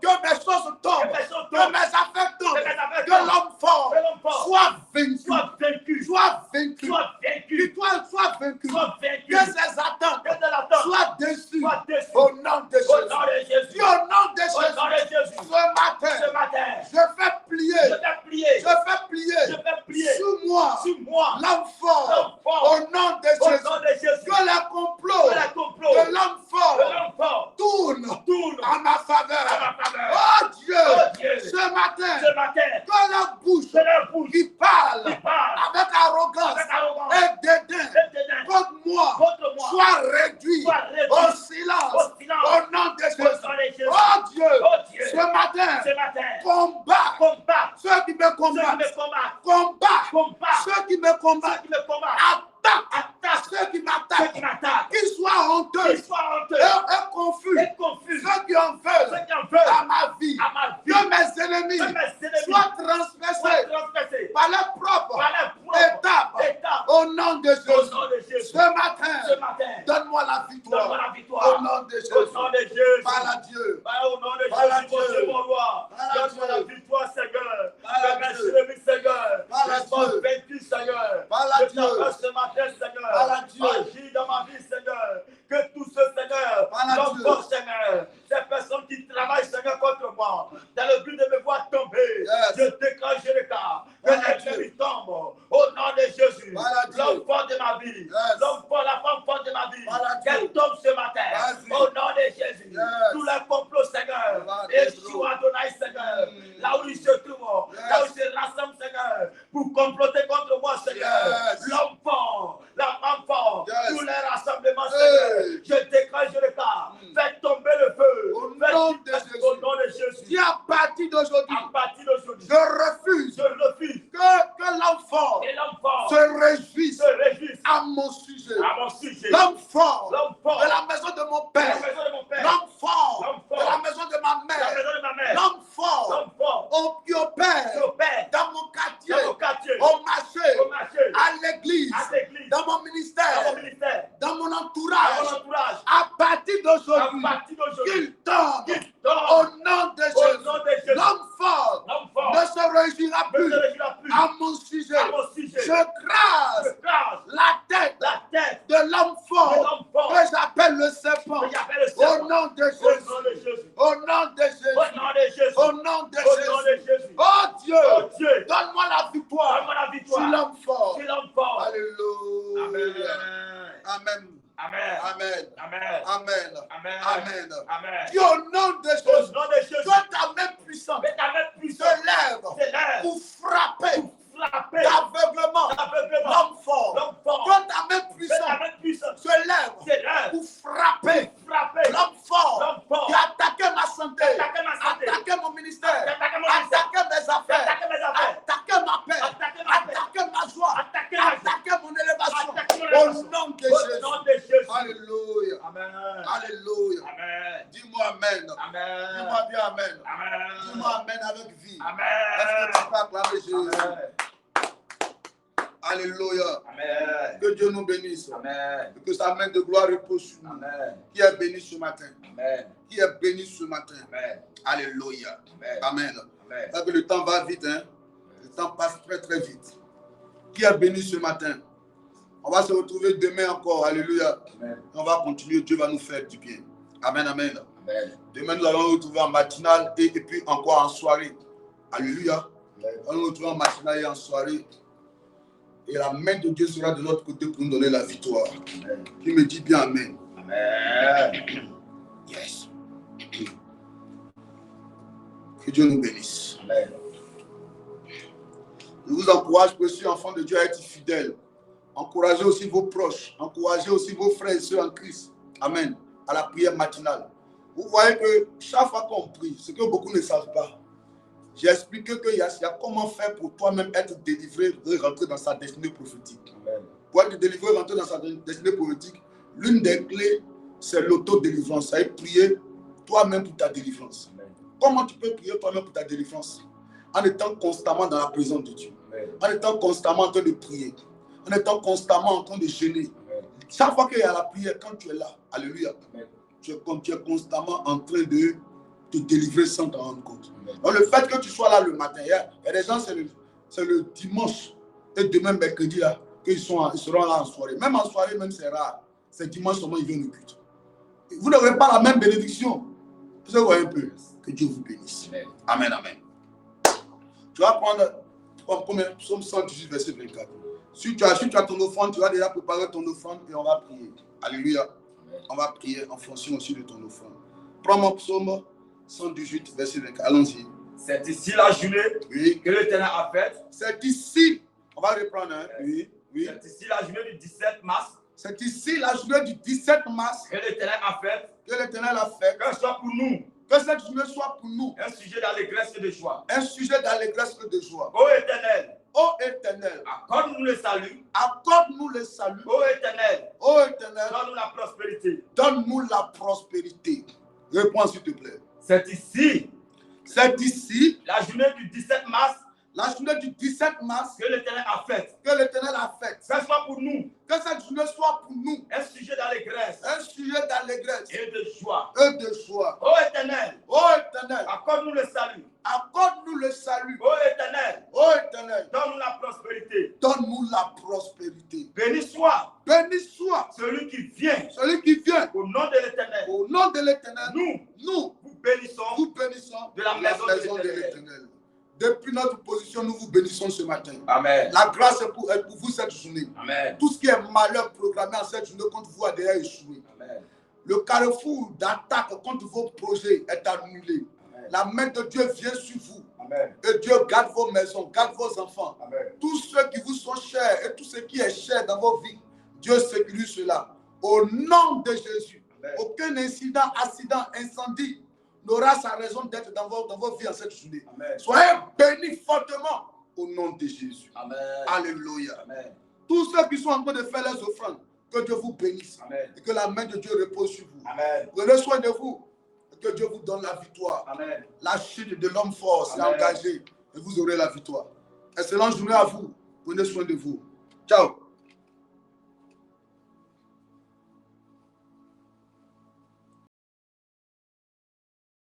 que mes choses tombent, que mes affaires tombent, que l'homme fort soit vaincu, soit vaincu, que ses attentes soient déçues. Au nom de Jésus. Au nom de Jésus. Ce matin, je fais plier sous moi l'homme fort. Au nom de Jésus. Que les complots de l'homme fort tournent en ma faveur. Oh Dieu, ce matin, que la bouche qui parle avec arrogance et dédain contre moi soit réduite au silence. Au nom de Jésus. Oh Dieu, ce matin, combat ceux qui me combattent. Combat ceux qui me combattent. Au nom de Au Jésus. nom de Jésus. Ce matin, Ce matin, donne-moi la donne-moi victoire. la victoire. Au nom de Au Jésus. nom de Jésus. Parle à Dieu. Au nom de Parle à Jésus, mon Dieu. Dieu, mon roi. Parle à Donne-moi Dieu. la victoire, Seigneur. Parle à Merci Dieu. de lui, Seigneur. Parle à Je suis Dieu. vaincu, Seigneur. Parle à Je Dieu. t'appelle ce matin, Seigneur. Parle à Dieu. Agis dans ma vie, Seigneur. Que tous ceux, Seigneur, Parle à l'homme Dieu. fort, Seigneur, ces personnes qui travaillent, Seigneur, contre moi, dans le but de me voir tomber, Yes. je déclenche le cas. Que Parle à les Dieu. familles tombent. Au nom de Jésus. Parle à Dieu. L'homme fort de ma vie. Yes. L'homme fort, la femme forte de ma vie. Parle à Dieu. Qu'elle tombe ce matin. Vas-y. Au nom de Jésus. Yes. Tous les complots, Seigneur. Va, Et Pedro. sur Adonai, Seigneur. Là où ils se trouvent. Yes. Là où ils se rassemblent, Seigneur. Pour comploter contre moi, Seigneur. Yes. L'homme fort. La femme forte. Yes. Tous les rassemblements, Hey. Seigneur. Je déclenche le cas. Fais tomber le feu. Au Fais- nom de Jésus. Au nom de Jésus. Dis à partir d'aujourd'hui, À partir d'aujourd'hui, je refuse je refuse que l'enfant que l'homme fort se réjouisse se réjouisse à mon sujet. à mon sujet. L'homme fort L'homme fort de la maison de mon de la père. maison de mon père. L'homme fort L'homme fort de la maison de ma de la mère. maison de ma mère. L'homme fort L'homme fort qui opère qui opère dans mon quartier, dans mon quartier, au marché, au marché, à l'église, à l'église, dans mon dans ministère, mon ministère, dans mon dans mon entourage. entourage. À partir À d'aujourd'hui, partir d'aujourd'hui, qu'il tombe qu'il au tombe nom de au Jésus. nom de Jésus. L'homme fort L'homme fort ne se réjouira ne plus se réjouira plus à mon sujet. à mon sujet. Je crase Je crase la tête la tête de l'homme de fort l'homme fort que j'appelle le serpent. que j'appelle le Au serpent. nom de Au nom de Jésus. Jésus. Au nom de Jésus. Au nom de Jésus. Au nom de Au nom de Jésus. Jésus. Oh Dieu, Oh Dieu, donne-moi la victoire donne-moi la victoire. sur l'homme fort. C'est l'homme fort. Alléluia. Amen. Amen. Amen. Amen. Amen. Amen. Amen. Amen. Amen. Dis au nom de Au Jésus. nom de Jésus. Que ta main puissante Mais ta main se puissante lève s'élève pour frapper frapper d'aveuglement l'aveuglement. l'homme fort. L'homme fort. Que ta main Mais ta puissante main puissante se lève s'élève pour frapper frapper l'homme fort l'homme fort. qui a attaqué ma santé, Attaquer ma santé. attaqué mon ministère, Attaquer mon ministère. attaqué mes affaires, Attaquer mes affaires. attaqué ma paix, Attaquer ma paix. attaqué ma joie, Attaquer ma joie. attaqué mon élévation. Attaquer mon Au élévation. nom de Au Jésus. nom de Jésus. Alléluia. Amen. Alléluia. Amen. Dis-moi Amen. Amen. Dis-moi bien Amen. Amen. Dis-moi Amen avec vie. Est-ce Amen. que tu peux acclamer Jésus? Amen. Alléluia. Amen. Que Dieu nous bénisse. Amen. Et que sa main de gloire repose sur nous. Amen. Qui est béni ce matin. Amen. Qui est béni ce matin. Amen. Alléluia. Amen. Amen. Amen. Parce que le temps va vite. Hein? Le temps passe très très vite. Qui est béni ce matin. On va se retrouver demain encore. Alléluia. Amen. On va continuer. Dieu va nous faire du bien. Amen. Amen. Amen. Demain, nous allons nous retrouver en matinale et puis encore en soirée. Alléluia. Amen. On va nous retrouver en matinale et en soirée. Et la main de Dieu sera de notre côté pour nous donner la victoire. Amen. Qui me dit bien Amen. Amen. Yes. Que Dieu nous bénisse. Amen. Je vous encourage, précieux enfants de Dieu, à être fidèles. Encouragez aussi vos proches. Encouragez aussi vos frères et sœurs en Christ. Amen. À la prière matinale. Vous voyez que chaque fois qu'on prie, ce que beaucoup ne savent pas, j'ai expliqué qu'il y a comment faire pour toi-même être délivré et rentrer dans sa destinée prophétique. Amen. Pour être délivré et rentrer dans sa destinée prophétique, l'une des clés, c'est l'autodélivrance. C'est prier toi-même pour ta délivrance. Amen. Comment tu peux prier toi-même pour ta délivrance? En étant constamment dans la présence de Dieu. Amen. En étant constamment en train de prier. En étant constamment en train de jeûner. Amen. Chaque fois qu'il y a la prière, quand tu es là, alléluia, Amen. tu es constamment en train de te délivrer sans t'en rendre compte. Amen. Donc le fait que tu sois là le matin, il y a des gens, c'est le dimanche et demain mercredi là, qu'ils seront là en soirée. Même en soirée, même c'est rare. C'est dimanche seulement ils viennent au culte. Vous n'aurez pas la même bénédiction. Vous voyez un peu. Que Dieu vous bénisse. Amen. Amen, amen. Tu vas prendre combien? Psaume 118, verset 24. Si tu as ton offrande, tu vas déjà préparer ton offrande et on va prier. Alléluia. Amen. On va prier en fonction aussi de ton offrande. Prends mon psaume 118, verset 24. Allons-y. C'est ici la journée Oui. que l'Éternel a faite. C'est ici. On va reprendre. Hein? Oui. Oui. C'est ici la journée du 17 mars C'est ici la journée du 17 mars que l'Éternel a faite. que l'Éternel a fait. Que ce soit pour nous Que cette journée soit pour nous un sujet d'allégresse et de joie. un sujet d'allégresse et de joie. Ô Éternel, Ô Éternel, accorde-nous le salut. accorde-nous le salut. Ô Éternel, Ô Éternel, donne-nous la prospérité. donne-nous la prospérité. Réponds s'il te plaît. C'est ici C'est ici la journée du 17 mars La journée du 17 mars, que l'Éternel a faite. que l'Éternel a faite. Que ce soit pour nous Que cette journée soit pour nous un sujet d'allégresse un sujet d'allégresse et de joie. et de joie. Ô Éternel, Ô Éternel, accorde-nous le salut. accorde-nous le salut. Ô Éternel, Ô Éternel, donne-nous la prospérité. donne-nous la prospérité. Béni soit Béni soit celui qui vient celui qui vient. au nom de l'Éternel. Au nom de l'Éternel, Nous vous bénissons. vous bénissons de la maison de de l'Éternel. Depuis notre position, nous vous bénissons ce matin. Amen. La grâce est pour vous cette journée. Amen. Tout ce qui est malheur programmé en cette journée contre vous a déjà échoué. Amen. Le carrefour d'attaque contre vos projets est annulé. Amen. La main de Dieu vient sur vous. Amen. Et Dieu garde vos maisons, garde vos enfants. Amen. Tous ceux qui vous sont chers et tout ce qui est cher dans vos vies, Dieu sécurise cela. Au nom de Jésus, Amen. aucun incident, accident, incendie n'aura sa raison d'être dans vos vies en cette journée. Amen. Soyez bénis fortement au nom de Jésus. Amen. Alléluia. Amen. Tous ceux qui sont en train de faire les offrandes, que Dieu vous bénisse. Amen. Et que la main de Dieu repose sur vous. Amen. Prenez soin de vous. Et que Dieu vous donne la victoire. Amen. La chute de l'homme fort s'est Amen. engagée. Et vous aurez la victoire. Excellente journée à vous. Prenez soin de vous. Ciao.